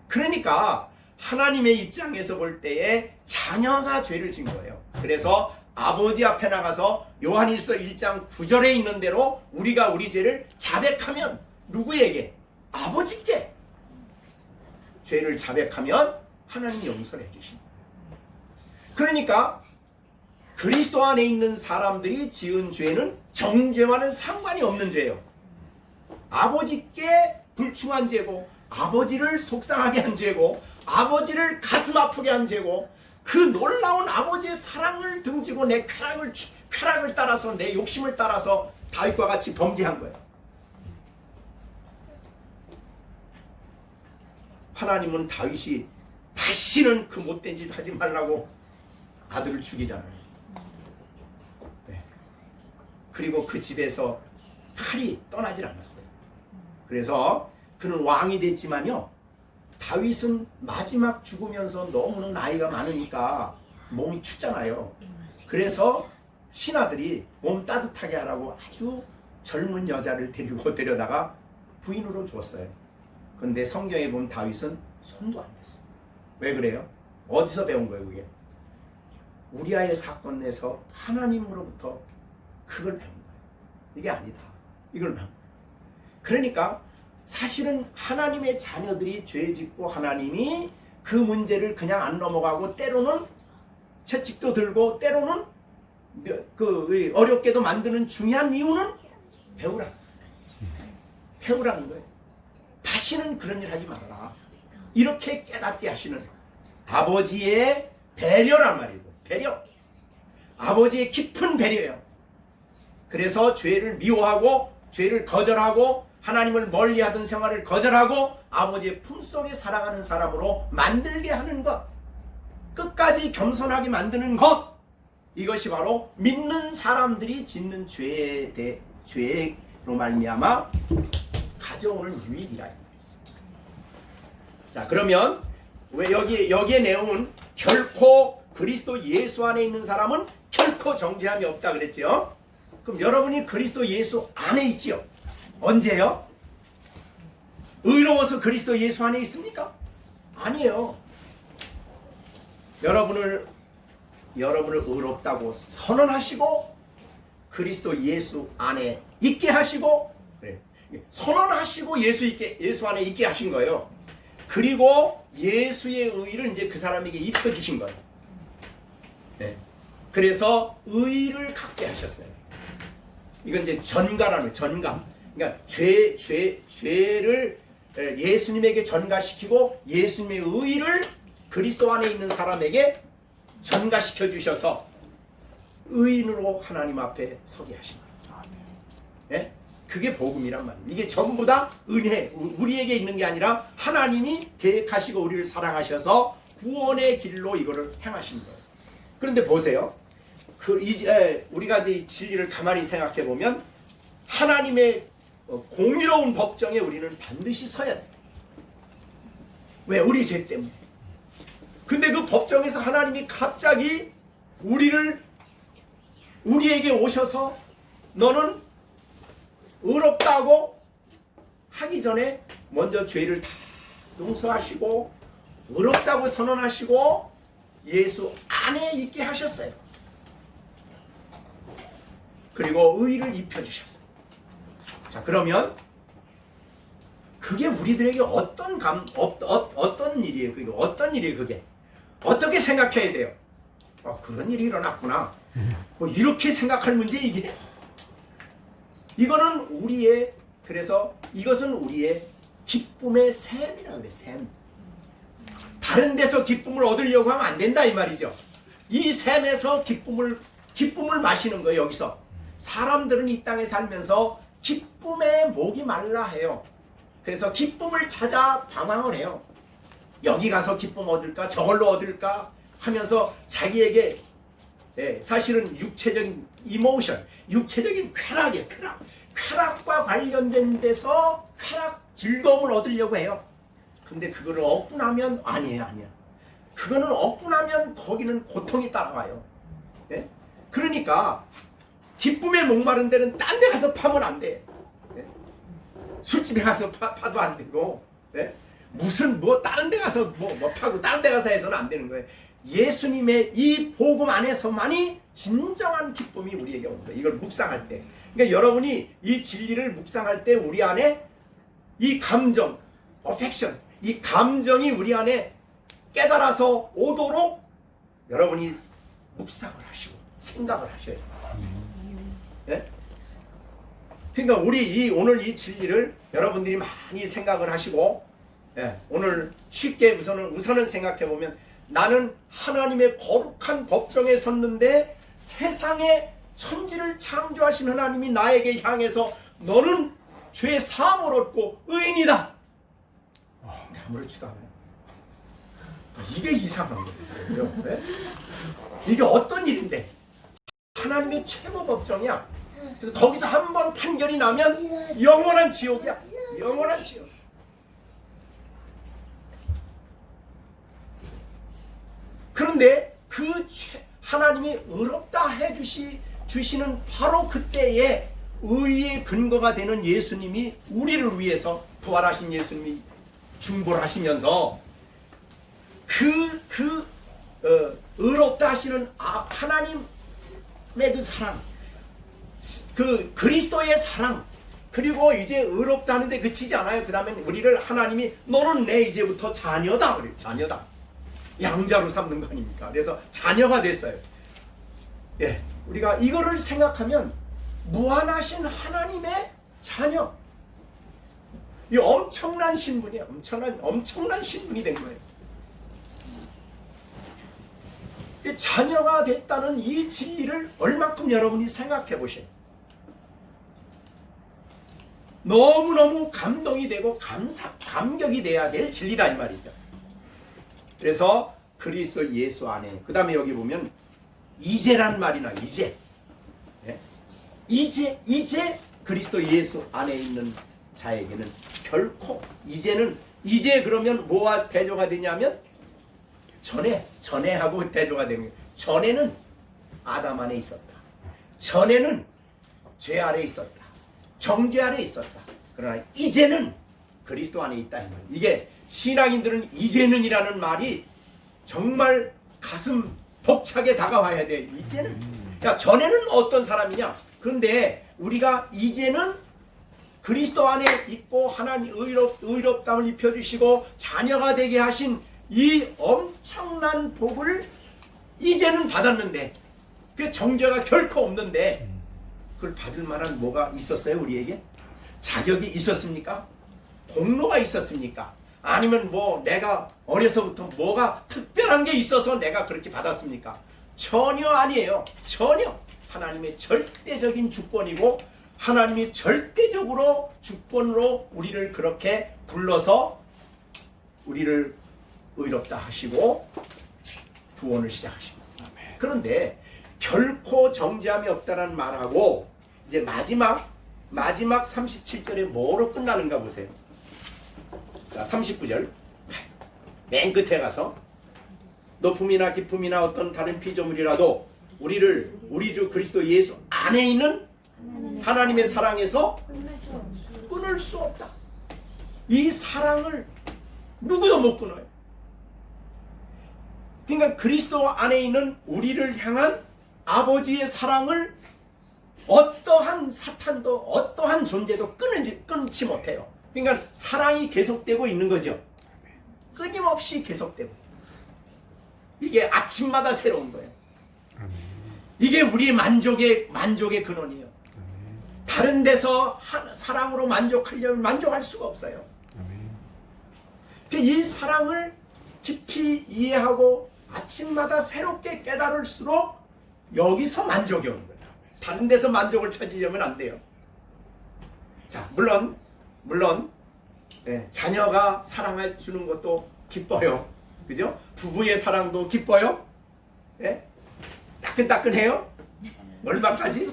그러니까 하나님의 입장에서 볼 때에 자녀가 죄를 진 거예요. 그래서 아버지 앞에 나가서 요한일서 1장 9절에 있는 대로 우리가 우리 죄를 자백하면 누구에게? 아버지께. 죄를 자백하면 하나님이 용서를 해주십니다. 그러니까 그리스도 안에 있는 사람들이 지은 죄는 정죄와는 상관이 없는 죄예요. 아버지께 불충한 죄고, 아버지를 속상하게 한 죄고, 아버지를 가슴 아프게 한 죄고, 그 놀라운 아버지의 사랑을 등지고 내 쾌락을 따라서, 내 욕심을 따라서 다윗과 같이 범죄한 거예요. 하나님은 다윗이 다시는 그 못된 짓 하지 말라고 아들을 죽이잖아요. 네. 그리고 그 집에서 칼이 떠나질 않았어요. 그래서 그는 왕이 됐지만요, 다윗은 마지막 죽으면서 너무나 나이가 많으니까 몸이 춥잖아요. 그래서 신하들이 몸 따뜻하게 하라고 아주 젊은 여자를 데려다가 부인으로 주었어요. 그런데 성경에 보면 다윗은 손도 안 댔어요. 왜 그래요? 어디서 배운 거예요 그게? 우리아의 사건 내서 하나님으로부터 그걸 배운 거예요. 이게 아니다. 이걸 배운 거예요. 그러니까 사실은 하나님의 자녀들이 죄 짓고 하나님이 그 문제를 그냥 안 넘어가고 때로는 채찍도 들고 때로는 그 어렵게도 만드는 중요한 이유는 배우라는 거예요. 다시는 그런 일 하지 말아라. 이렇게 깨닫게 하시는 아버지의 배려란 말이고, 배려. 아버지의 깊은 배려예요. 그래서 죄를 미워하고 죄를 거절하고 하나님을 멀리하던 생활을 거절하고 아버지의 품속에 살아가는 사람으로 만들게 하는 것, 끝까지 겸손하게 만드는 것, 이것이 바로 믿는 사람들이 짓는 죄로 말미암아 가져오는 유익이라. 자, 그러면 왜 여기에 내용은 결코 그리스도 예수 안에 있는 사람은 결코 정죄함이 없다 그랬죠? 그럼 여러분이 그리스도 예수 안에 있지요? 언제요? 의로워서 그리스도 예수 안에 있습니까? 아니에요. 여러분을 의롭다고 선언하시고 그리스도 예수 안에 있게 하시고, 선언하시고 예수 안에 있게 하신 거예요. 그리고 예수의 의를 이제 그 사람에게 입혀주신 거예요. 네. 그래서 의를 갖게 하셨어요. 이건 이제 전가라는 전가. 그러니까 죄를 예수님에게 전가시키고 예수님의 의를 그리스도 안에 있는 사람에게 전가시켜 주셔서 의인으로 하나님 앞에 서게 하신 거예요. 네? 그게 복음이란 말이에요. 이게 전부 다 은혜, 우리에게 있는 게 아니라 하나님이 계획하시고 우리를 사랑하셔서 구원의 길로 이거를 행하신 거예요. 그런데 보세요. 우리가 이 진리를 가만히 생각해 보면 하나님의 공의로운 법정에 우리는 반드시 서야 돼요. 왜? 우리 죄 때문에. 근데 그 법정에서 하나님이 갑자기 우리에게 오셔서 너는 의롭다고 하기 전에 먼저 죄를 다 용서하시고 의롭다고 선언하시고 예수 안에 있게 하셨어요. 그리고 의를 입혀주셨어요. 자, 그러면 그게 우리들에게 어떤 일이에요? 그게 어떤 일이에요? 그게 어떻게 생각해야 돼요? 그런 일이 일어났구나. 뭐 이렇게 생각할 문제 이게. 이거는 그래서 이것은 우리의 기쁨의 샘이라 그래. 샘. 다른 데서 기쁨을 얻으려고 하면 안 된다 이 말이죠. 이 샘에서 기쁨을 마시는 거예요. 여기서 사람들은 이 땅에 살면서 기쁨에 목이 말라 해요. 그래서 기쁨을 찾아 방황을 해요. 여기 가서 기쁨 얻을까 저걸로 얻을까 하면서 자기에게 사실은 육체적인 이모션, 육체적인 쾌락과 관련된 데서 즐거움을 얻으려고 해요. 근데 그거를 얻고 나면 아니야. 그거는 얻고 나면 거기는 고통이 따라와요. 그러니까 기쁨에 목마른 데는 딴 데 가서 파면 안 돼. 술집에 가서 파도 안 되고, 무슨 다른 데 가서 뭐 파고 다른 데 가서 해서는 안 되는 거예요. 예수님의 이 복음 안에서만이 진정한 기쁨이 우리에게 옵니다. 이걸 묵상할 때. 그러니까 여러분이 이 진리를 묵상할 때 우리 안에 이 감정, affection, 이 감정이 우리 안에 깨달아서 오도록 여러분이 묵상을 하시고 생각을 하셔야 돼요. 예? 그러니까 우리 오늘 이 진리를 여러분들이 많이 생각을 하시고, 예, 오늘 쉽게 우선은 생각해 보면, 나는 하나님의 거룩한 법정에 섰는데 세상의 천지를 창조하신 하나님이 나에게 향해서 너는 죄 사함을 얻고 의인이다. 아무렇지도 않아요. 이게 이상한 거예요. 네? 이게 어떤 일인데? 하나님의 최고 법정이야. 그래서 거기서 한 번 판결이 나면 영원한 지옥이야. 영원한 지옥. 그런데 그 하나님이 의롭다 해주시는 바로 그때에 의의 근거가 되는 예수님이 우리를 위해서 부활하신 예수님이 중보하시면서 의롭다 하시는 하나님의 그 사랑, 그 그리스도의 사랑, 그리고 이제 의롭다 하는데 그치지 않아요. 그 다음에 우리를 하나님이 너는 내 이제부터 자녀다. 그래요. 자녀다. 양자로 삼는 거 아닙니까? 그래서 자녀가 됐어요. 예, 우리가 이거를 생각하면 무한하신 하나님의 자녀, 이 엄청난 신분이에요. 엄청난 신분이 된 거예요. 자녀가 됐다는 이 진리를 얼마큼 여러분이 생각해 보세요. 너무너무 감동이 되고 감격이 돼야 될 진리라 이 말이죠. 그래서 그리스도 예수 안에, 그 다음에 여기 보면 이제란 말이나 이제, 예? 이제 그리스도 예수 안에 있는 자에게는 결코 이제 그러면 뭐와 대조가 되냐면 전에 하고 대조가 되는 거예요. 전에는 아담 안에 있었다. 전에는 죄 아래 있었다. 정죄 아래 있었다. 그러나 이제는 그리스도 안에 있다. 이게 신앙인들은 이제는이라는 말이 정말 가슴 벅차게 다가와야 돼. 이제는. 야, 전에는 어떤 사람이냐? 그런데 우리가 이제는 그리스도 안에 있고 하나님 의롭담을 입혀주시고 자녀가 되게 하신 이 엄청난 복을 이제는 받았는데, 그 정죄가 결코 없는데 그걸 받을 만한 뭐가 있었어요? 우리에게? 자격이 있었습니까? 공로가 있었습니까? 아니면 뭐 내가 어려서부터 뭐가 특별한 게 있어서 내가 그렇게 받았습니까? 전혀 아니에요. 전혀. 하나님의 절대적인 주권이고 하나님이 절대적으로 주권으로 우리를 그렇게 불러서 우리를 의롭다 하시고 구원을 시작하시고, 그런데 결코 정죄함이 없다는 말하고 이제 마지막 37절에 뭐로 끝나는가 보세요. 자, 39절 맨 끝에 가서 높음이나 깊음이나 어떤 다른 피조물이라도 우리 주 그리스도 예수 안에 있는 하나님의 사랑에서 끊을 수 없다. 이 사랑을 누구도 못 끊어요. 그러니까 그리스도 안에 있는 우리를 향한 아버지의 사랑을 어떠한 사탄도 어떠한 존재도 끊지 못해요. 그러니까 사랑이 계속되고 있는 거죠. 끊임없이 계속되고. 이게 아침마다 새로운 거예요. 이게 우리의 만족의 근원이에요. 다른 데서 사랑으로 만족하려면 만족할 수가 없어요. 이 사랑을 깊이 이해하고 아침마다 새롭게 깨달을수록 여기서 만족이 오는 거예요. 다른 데서 만족을 찾으려면 안 돼요. 자, 물론 자녀가 사랑해 주는 것도 기뻐요. 그죠? 부부의 사랑도 기뻐요. 예? 따끈따끈해요? 얼마까지?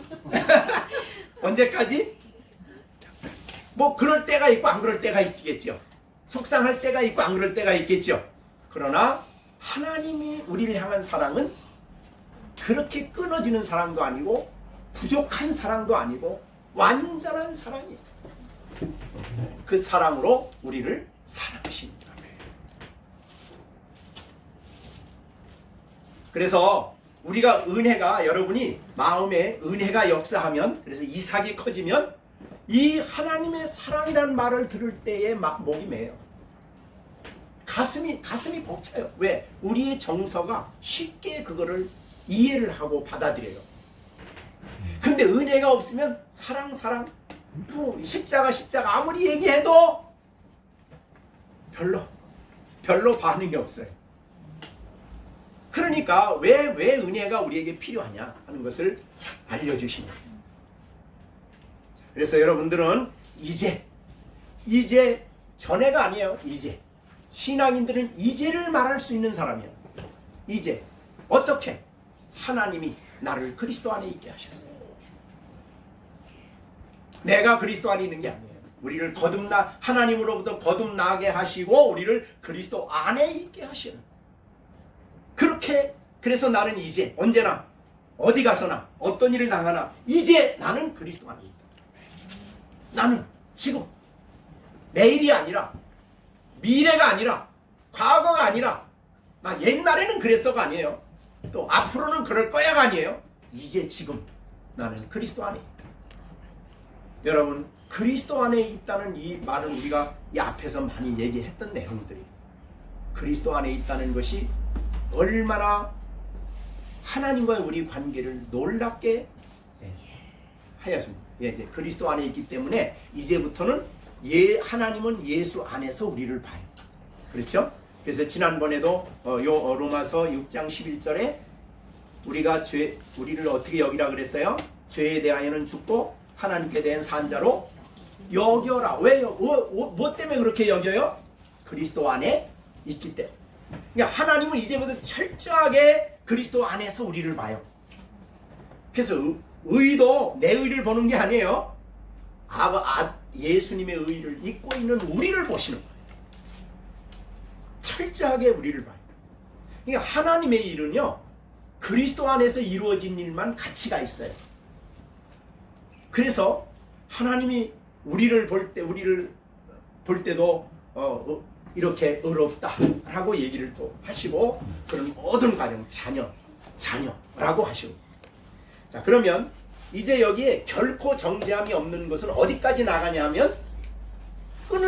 언제까지? 뭐 그럴 때가 있고 안 그럴 때가 있겠죠. 속상할 때가 있고 안 그럴 때가 있겠죠. 그러나 하나님이 우리를 향한 사랑은 그렇게 끊어지는 사랑도 아니고 부족한 사랑도 아니고 완전한 사랑이에요. 그 사랑으로 우리를 사랑하십니다. 그래서 우리가 은혜가 여러분이 마음에 은혜가 역사하면 그래서 이삭이 커지면 이 하나님의 사랑이라는 말을 들을 때에 막 목이 메요. 가슴이 벅차요. 왜? 우리의 정서가 쉽게 그거를 이해를 하고 받아들여요. 근데 은혜가 없으면 사랑 뭐 십자가 아무리 얘기해도 별로 반응이 없어요. 그러니까 왜 은혜가 우리에게 필요하냐 하는 것을 알려주십니다. 그래서 여러분들은 이제 전에가 아니에요. 이제 신앙인들은 이제를 말할 수 있는 사람이에요. 이제 어떻게? 하나님이 나를 그리스도 안에 있게 하셨어요. 내가 그리스도 안에 있는 게 아니에요. 우리를 하나님으로부터 거듭나게 하시고 우리를 그리스도 안에 있게 하시는. 그렇게 그래서 나는 이제 언제나 어디 가서나 어떤 일을 당하나 이제 나는 그리스도 안에 있다. 나는 지금 내일이 아니라 미래가 아니라 과거가 아니라 나 옛날에는 그랬어가 아니에요. 또 앞으로는 그럴 거야가 아니에요. 이제 지금 나는 그리스도 안에 있다. 여러분 그리스도 안에 있다는 이 말은 우리가 이 앞에서 많이 얘기했던 내용들이 그리스도 안에 있다는 것이 얼마나 하나님과의 우리 관계를 놀랍게 하여줍니다. 이제 그리스도 안에 있기 때문에 이제부터는 하나님은 예수 안에서 우리를 봐요. 그렇죠? 그래서 지난번에도 요 로마서 6장 11절에 우리를 어떻게 여기라 그랬어요? 죄에 대하여는 죽고 하나님께 대한 산자로 여겨라. 왜요? 뭐 때문에 그렇게 여겨요? 그리스도 안에 있기 때문에. 그러니까 하나님은 이제부터 철저하게 그리스도 안에서 우리를 봐요. 그래서 의도 내 의를 보는 게 아니에요. 예수님의 의를 입고 있는 우리를 보시는 거예요. 철저하게 우리를 봐요. 그러니까 하나님의 일은요 그리스도 안에서 이루어진 일만 가치가 있어요. 그래서 하나님이 우리를 볼 때도 이렇게 의롭다라고 얘기를 또 하시고 그런 모든 가정 자녀라고 하시고. 자 그러면 이제 여기에 결코 정죄함이 없는 것은 어디까지 나가냐면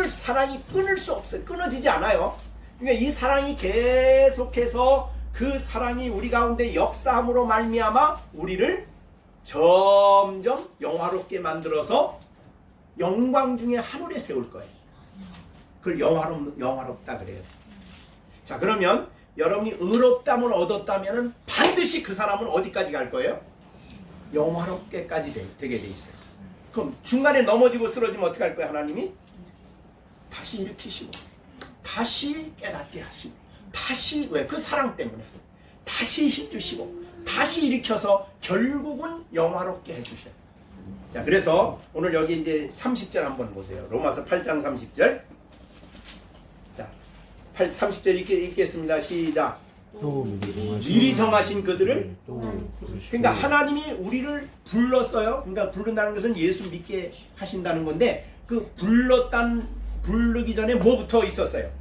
사랑이 끊을 수 없어요. 끊어지지 않아요. 그러니까 이 사랑이 계속해서 그 사랑이 우리 가운데 역사함으로 말미암아 우리를 점점 영화롭게 만들어서 영광 중에 하늘에 세울 거예요. 그걸 영화롭다 그래요. 자 그러면 여러분이 의롭담을 얻었다면 반드시 그 사람은 어디까지 갈 거예요? 영화롭게까지 되게 돼 있어요. 그럼 중간에 넘어지고 쓰러지면 어떻게 할 거예요? 하나님이 다시 일으키시고 다시 깨닫게 하시고 다시 왜? 그 사랑 때문에 다시 힘주시고 다시 일으켜서 결국은 영화롭게 해주셔요. 자 그래서 오늘 여기 이제 30절 한번 보세요. 로마서 8장 30절. 자 30절 읽겠습니다. 시작. 또 미리 정하신 그들을 그러니까 하나님이 우리를 불렀어요. 그러니까 부른다는 것은 예수 믿게 하신다는 건데 그 부르기 전에 뭐부터 있었어요?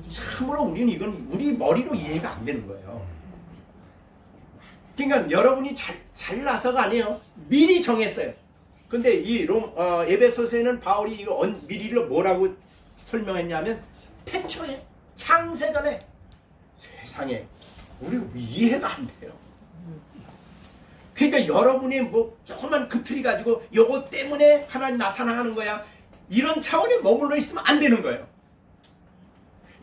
참으로 우리는 이건 우리 머리로 이해가 안 되는 거예요. 그러니까 여러분이 잘나서가 아니에요. 미리 정했어요. 근데 이 에베소서에는 바울이 이거 미리를 뭐라고 설명했냐면 태초에 창세전에 세상에 우리 이해가 안 돼요. 그러니까 여러분이 뭐 조그만 그 틀이 가지고 요거 때문에 하나님 나 사랑하는 거야 이런 차원에 머물러 있으면 안 되는 거예요.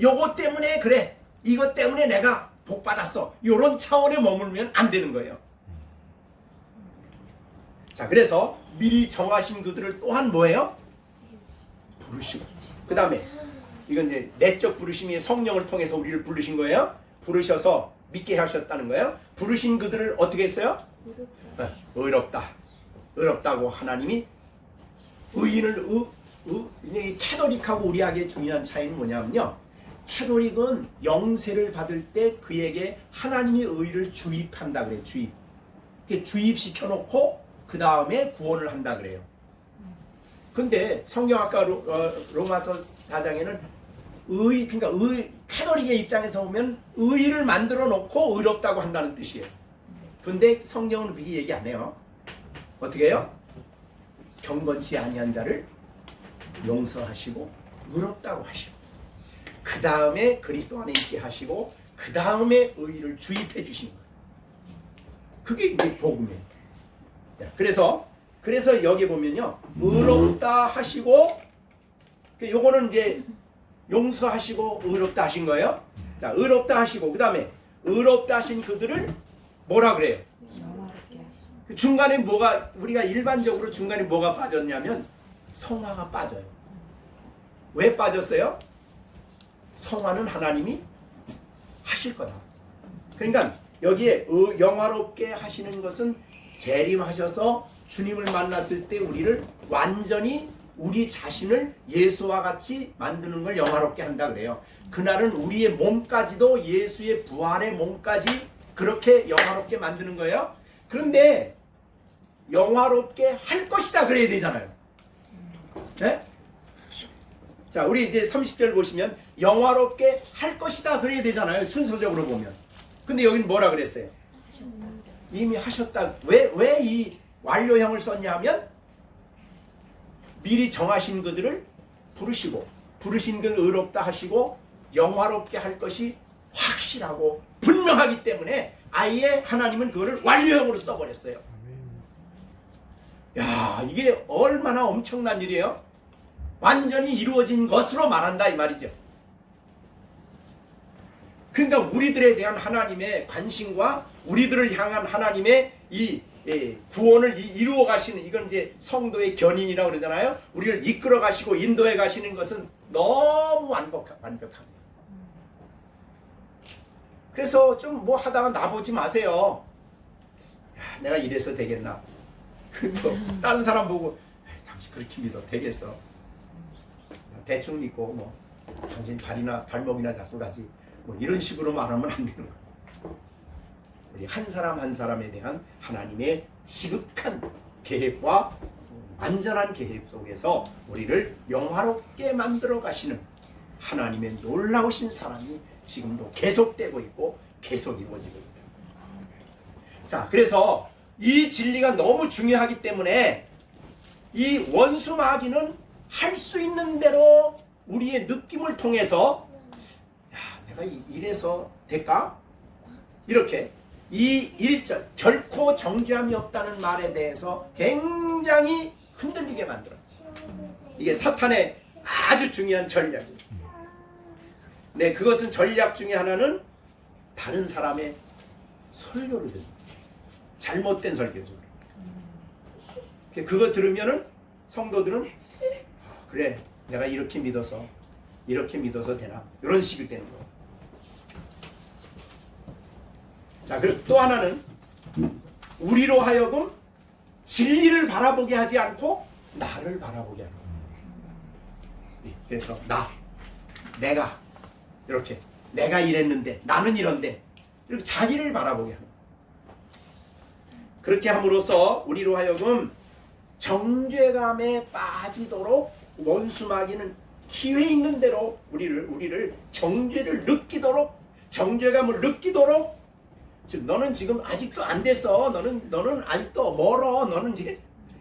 요거 때문에 그래 이것 때문에 내가 복 받았어 요런 차원에 머물면 안 되는 거예요. 자 그래서 미리 정하신 그들을 또한 뭐예요? 부르시고 그 다음에 이건 이제 내적 부르심이 성령을 통해서 우리를 부르신 거예요. 부르셔서 믿게 하셨다는 거예요. 부르신 그들을 어떻게 했어요? 의롭다고 하나님이 의인을 캐톨릭하고 우리에게 중요한 차이는 뭐냐면요. 캐톨릭은 영세를 받을 때 그에게 하나님이 의를 주입한다 그래요. 주입시켜 놓고 그 다음에 구원을 한다 그래요. 근데 성경 아까 로마서 4장에는 그러니까 캐톨릭의 입장에서 보면 의를 만들어 놓고 의롭다고 한다는 뜻이에요. 근데 성경은 그렇게 얘기 안 해요. 어떻게 해요? 경건치 아니한 자를 용서하시고 의롭다고 하시고, 그 다음에 그리스도 안에 있게 하시고, 그 다음에 의를 주입해 주시는 거예요. 그게 이제 복음이에요. 그래서 여기 보면요, 의롭다 하시고, 요거는 이제 용서하시고 의롭다 하신 거예요. 자, 의롭다 하시고, 그 다음에 의롭다 하신 그들을 뭐라 그래요? 그 중간에 뭐가, 우리가 일반적으로 중간에 뭐가 빠졌냐면 성화가 빠져요. 왜 빠졌어요? 성화는 하나님이 하실 거다. 그러니까 여기에 영화롭게 하시는 것은 재림하셔서 주님을 만났을 때 우리를 완전히 우리 자신을 예수와 같이 만드는 걸 영화롭게 한다 그래요. 그날은 우리의 몸까지도 예수의 부활의 몸까지 그렇게 영화롭게 만드는 거예요. 그런데 영화롭게 할 것이다 그래야 되잖아요. 네? 자, 우리 이제 30절 보시면 영화롭게 할 것이다 그래야 되잖아요. 순서적으로 보면. 근데 여기는 뭐라 그랬어요? 이미 하셨다. 왜 이 완료형을 썼냐 하면 미리 정하신 그들을 부르신 그를 의롭다 하시고 영화롭게 할 것이 확실하고 분명하기 때문에 아예 하나님은 그거를 완료형으로 써버렸어요. 야, 이게 얼마나 엄청난 일이에요. 완전히 이루어진 것으로 말한다 이 말이죠. 그러니까 우리들에 대한 하나님의 관심과 우리들을 향한 하나님의 이 구원을 이루어 가시는, 이건 이제 성도의 견인이라고 그러잖아요. 우리를 이끌어 가시고 인도해 가시는 것은 너무 완벽합니다. 그래서 좀 뭐 하다가 나보지 마세요. 야, 내가 이래서 되겠나? 또 다른 사람 보고 당신 그렇게 믿어 되겠어? 대충 믿고 뭐 당신 발목이나 잡고 가지, 뭐 이런 식으로 말하면 안 되는 거예요. 우리 한 사람 한 사람에 대한 하나님의 지극한 계획과 완전한 계획 속에서 우리를 영화롭게 만들어 가시는 하나님의 놀라우신 사랑이 지금도 계속되고 있고 계속 이루어지고 있다. 자, 그래서 이 진리가 너무 중요하기 때문에 이 원수 마귀는 할 수 있는 대로 우리의 느낌을 통해서, 야, 내가 이래서 될까? 이렇게 이 1절 결코 정죄함이 없다는 말에 대해서 굉장히 흔들리게 만들어요. 이게 사탄의 아주 중요한 전략이에요. 네, 그것은 전략 중에 하나는 다른 사람의 설교를 듣는, 잘못된 설교죠. 그거 들으면은 성도들은 그래, 내가 이렇게 믿어서 되나, 이런 식이 되는 거예요. 자, 그리고 또 하나는 우리로 하여금 진리를 바라보게 하지 않고 나를 바라보게 하는 거예요. 그래서 내가 이렇게, 내가 이랬는데 나는 이런데, 이렇게 자기를 바라보게 하는 거예요. 그렇게 함으로써 우리로 하여금 정죄감에 빠지도록 원수 마귀는 기회 있는 대로 우리를 정죄를 느끼도록, 정죄감을 느끼도록, 즉 너는 지금 아직도 안 됐어, 너는 아직도 멀어, 너는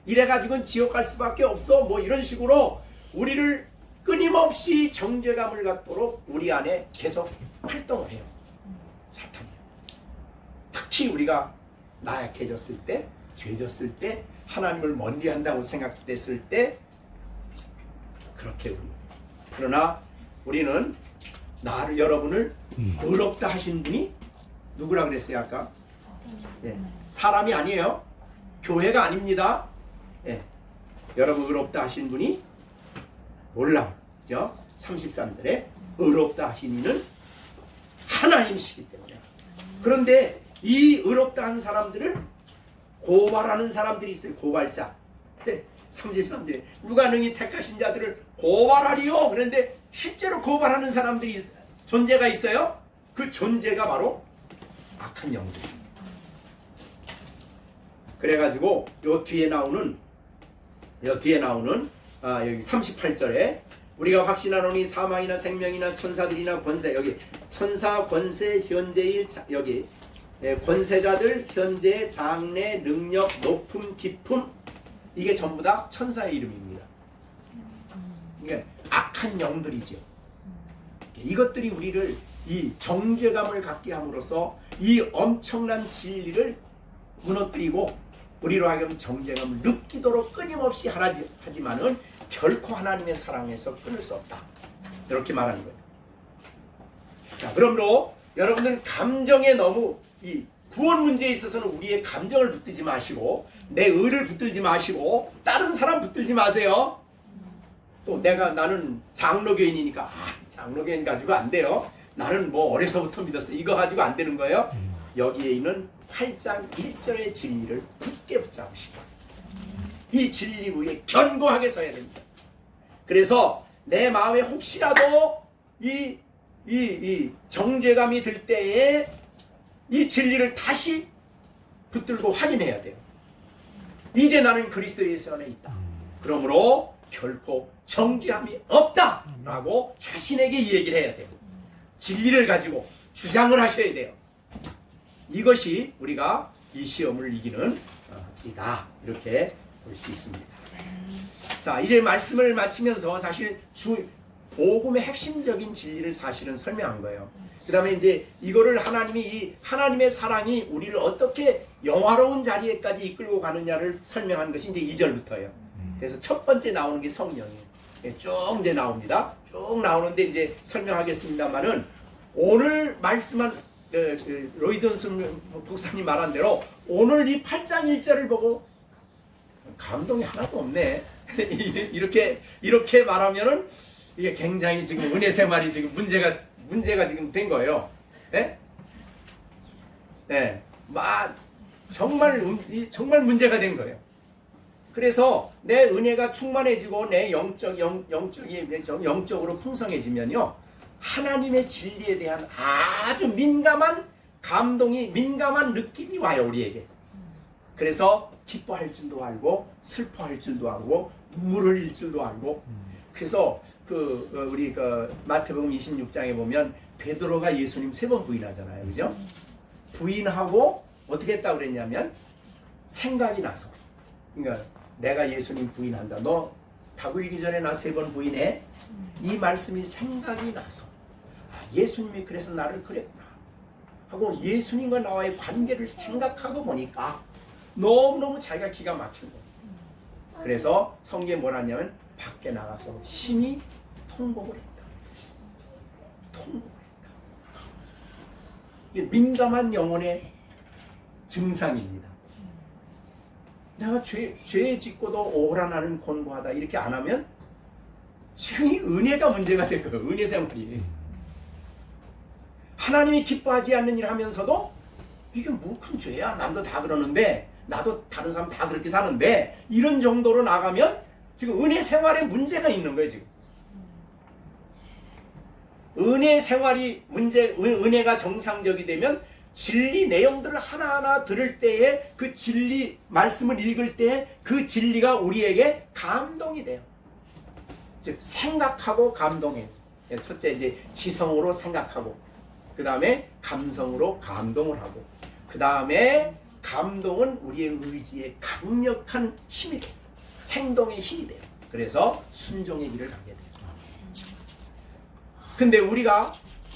이래가지고는 지옥 갈 수밖에 없어, 뭐 이런 식으로 우리를 끊임없이 정죄감을 갖도록 우리 안에 계속 활동을 해요, 사탄이. 특히 우리가 나약해졌을 때, 죄졌을 때, 하나님을 멀리한다고 생각됐을 때 그렇게 그러나 우리는 여러분을 의롭다 하신 분이 누구라 그랬어요 아까? 예, 사람이 아니에요. 교회가 아닙니다. 예, 여러분 의롭다 하신 분이 놀라죠. 33절에 의롭다 하신 이는 하나님이시기 때문에. 그런데 이 의롭다 한 사람들을 고발하는 사람들이 있어요. 고발자. 33절에 누가 능히 택하신 자들을 고발하리요. 그런데 실제로 고발하는 사람들이 존재가 있어요. 그 존재가 바로 악한 영들입니다. 그래가지고 요 뒤에 나오는 여기 38절에 우리가 확신하노니 사망이나 생명이나 천사들이나 권세, 여기 천사, 권세, 현재일, 여기 권세자들, 현재, 장래, 능력, 높음, 깊음, 이게 전부 다 천사의 이름입니다. 이게 악한 영들이죠. 이것들이 우리를 이 정죄감을 갖게 함으로써 이 엄청난 진리를 무너뜨리고 우리로 하여금 정죄감을 느끼도록 끊임없이 하지만은 결코 하나님의 사랑에서 끊을 수 없다. 이렇게 말하는 거예요. 자, 그러므로 여러분들 감정에 너무 이 구원 문제에 있어서는 우리의 감정을 붙들지 마시고 내 의를 붙들지 마시고 다른 사람 붙들지 마세요. 또 나는 장로교인이니까 장로교인 가지고 안 돼요. 나는 뭐 어려서부터 믿었어. 이거 가지고 안 되는 거예요. 여기에 있는 8장 1절의 진리를 굳게 붙잡으시고 이 진리 위에 견고하게 서야 됩니다. 그래서 내 마음에 혹시라도 이 정죄감이 들 때에 이 진리를 다시 붙들고 확인해야 돼요. 이제 나는 그리스도 예수 안에 있다. 그러므로 결코 정죄함이 없다라고 자신에게 이 얘기를 해야 돼요. 진리를 가지고 주장을 하셔야 돼요. 이것이 우리가 이 시험을 이기는 길이다. 이렇게 볼 수 있습니다. 자, 이제 말씀을 마치면서 사실 복음의 핵심적인 진리를 사실은 설명한 거예요. 그 다음에 이제 이거를 하나님의 사랑이 우리를 어떻게 영화로운 자리에까지 이끌고 가느냐를 설명한 것이 이제 2절부터예요. 그래서 첫 번째 나오는 게 성령이에요. 쭉 이제 나옵니다. 쭉 나오는데 이제 설명하겠습니다만은 오늘 말씀한 로이든슨 목사님 말한 대로 오늘 이 8장 1절을 보고 감동이 하나도 없네. 이렇게 말하면은 이게 굉장히 지금 은혜 생활이 지금 문제가 지금 된 거예요. 네? 네. 정말 문제가 된 거예요. 그래서 내 은혜가 충만해지고 내 영적으로 풍성해지면요. 하나님의 진리에 대한 아주 민감한 느낌이 와요, 우리에게. 그래서 기뻐할 줄도 알고 슬퍼할 줄도 알고 눈물을 흘릴 줄도 알고. 그래서 우리 마태복음 26장에 보면 베드로가 예수님 3번 부인하잖아요. 그죠? 부인하고 어떻게 했다고 그랬냐면 생각이 나서. 그러니까 내가 예수님 부인한다. 너 답 읽기 전에 나 3번 부인해. 이 말씀이 생각이 나서 예수님이 그래서 나를 그랬구나 하고 예수님과 나와의 관계를 생각하고 보니까 너무너무 자기가 기가 막힌 거예요. 그래서 성경에 뭐라 하냐면 밖에 나가서 심히 통곡을 했다. 통곡을 했다. 이게 민감한 영혼의 증상입니다. 내가 죄 짓고도 오라 나는 곤고하다 이렇게 안 하면 지금 이 은혜가 문제가 될 거예요. 은혜 생활이. 하나님이 기뻐하지 않는 일 하면서도 이게 뭐 큰 죄야. 남도 다 그러는데 나도 다른 사람 다 그렇게 사는데 이런 정도로 나가면 지금 은혜 생활에 문제가 있는 거예요. 지금 은혜 생활이 은혜가 정상적이 되면 진리 내용들을 하나하나 들을 때에 그 진리 말씀을 읽을 때에 그 진리가 우리에게 감동이 돼요. 즉 생각하고 감동해요. 첫째 이제 지성으로 생각하고 그 다음에 감성으로 감동을 하고 그 다음에 감동은 우리의 의지에 강력한 힘이 돼요. 행동의 힘이 돼요. 그래서 순종의 길을 가게 돼요. 근데 우리가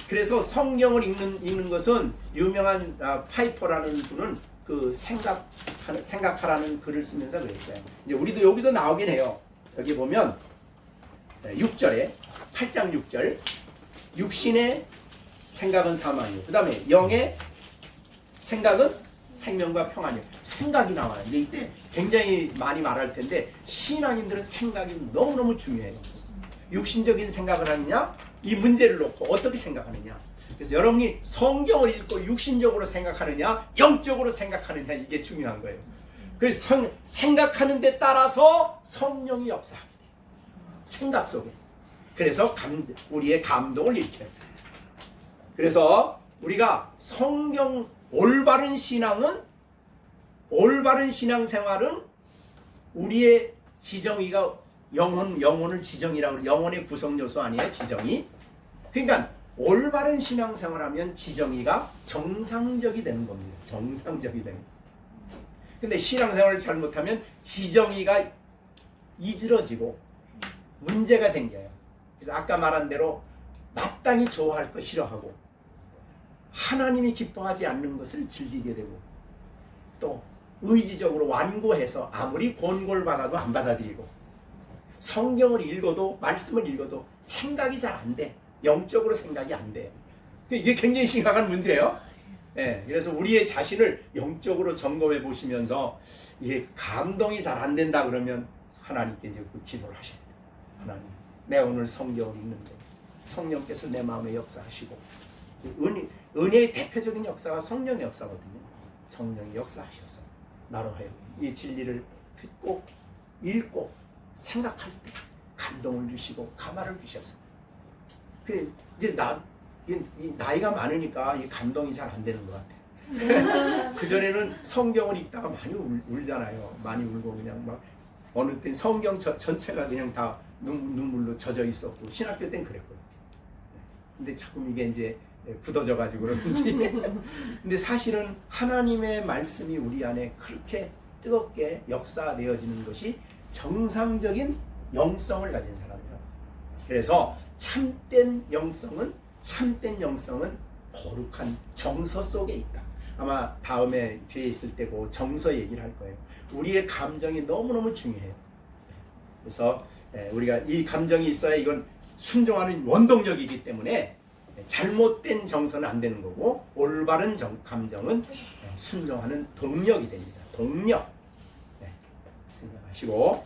그래서 성경을 읽는 것은 유명한 파이퍼라는 분은 그 생각하라는 글을 쓰면서 그랬어요. 이제 우리도 여기도 나오긴 해요. 여기 보면 6절에 8장 6절 육신의 생각은 사망이요. 그 다음에 영의 생각은 생명과 평안이요. 생각이 나와요. 이제 이때 굉장히 많이 말할 텐데 신앙인들은 생각이 너무너무 중요해요. 육신적인 생각을 하느냐 이 문제를 놓고 어떻게 생각하느냐. 그래서 여러분이 성경을 읽고 육신적으로 생각하느냐 영적으로 생각하느냐 이게 중요한 거예요. 그래서 생각하는 데 따라서 성령이 역사하게 돼요. 생각 속에. 그래서 우리의 감동을 일으켜요. 그래서 우리가 성경 올바른 신앙생활은 우리의 지정의가 영혼을 지정이라고 그래요. 영혼의 구성 요소 아니에요, 지정이. 그러니까 올바른 신앙생활하면 지정이가 정상적이 되는 겁니다. 정상적이 되는. 근데 신앙생활을 잘못하면 지정이가 이질어지고 문제가 생겨요. 그래서 아까 말한 대로 마땅히 좋아할 거 싫어하고 하나님이 기뻐하지 않는 것을 즐기게 되고 또 의지적으로 완고해서 아무리 권고를 받아도 안 받아들이고 성경을 읽어도 말씀을 읽어도 생각이 잘 안 돼. 영적으로 생각이 안 돼요. 이게 굉장히 심각한 문제예요. 네, 그래서 우리의 자신을 영적으로 점검해 보시면서 이게 감동이 잘 안 된다 그러면 하나님께 이제 그 기도를 하셔야 돼요. 하나님, 내가 오늘 성경을 읽는데 성령께서 내 마음에 역사하시고 은혜의 대표적인 역사가 성령의 역사거든요. 성령이 역사하셔서 나로 하여금 이 진리를 듣고 읽고 생각할 때 감동을 주시고 감화를 주셔서 이제 나이가 많으니까 이 감동이 잘 안 되는 것 같아요. 그전에는 성경을 읽다가 많이 울잖아요. 많이 울고 그냥 막 어느 때 성경 전체가 그냥 다 눈물로 젖어 있었고 신학교 땐 그랬거든요. 근데 자꾸 이게 이제 굳어져 가지고 그런지 근데 사실은 하나님의 말씀이 우리 안에 그렇게 뜨겁게 역사되어지는 것이 정상적인 영성을 가진 사람이에요. 그래서 참된 영성은 거룩한 정서 속에 있다. 아마 다음에 뒤에 있을 때 그 정서 얘기를 할 거예요. 우리의 감정이 너무너무 중요해요. 그래서 우리가 이 감정이 있어야 이건 순종하는 원동력이기 때문에 잘못된 정서는 안 되는 거고 올바른 감정은 순종하는 동력이 됩니다. 동력. 생각하시고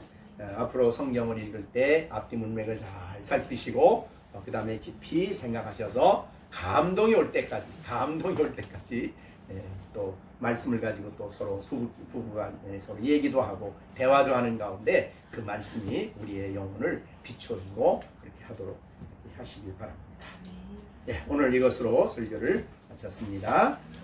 앞으로 성경을 읽을 때 앞뒤 문맥을 잘 살피시고 그 다음에 깊이 생각하셔서 감동이 올 때까지 또 말씀을 가지고 또 서로 부부가 서로 얘기도 하고 대화도 하는 가운데 그 말씀이 우리의 영혼을 비추어주고 그렇게 하도록 하시길 바랍니다. 오늘 이것으로 설교를 마쳤습니다.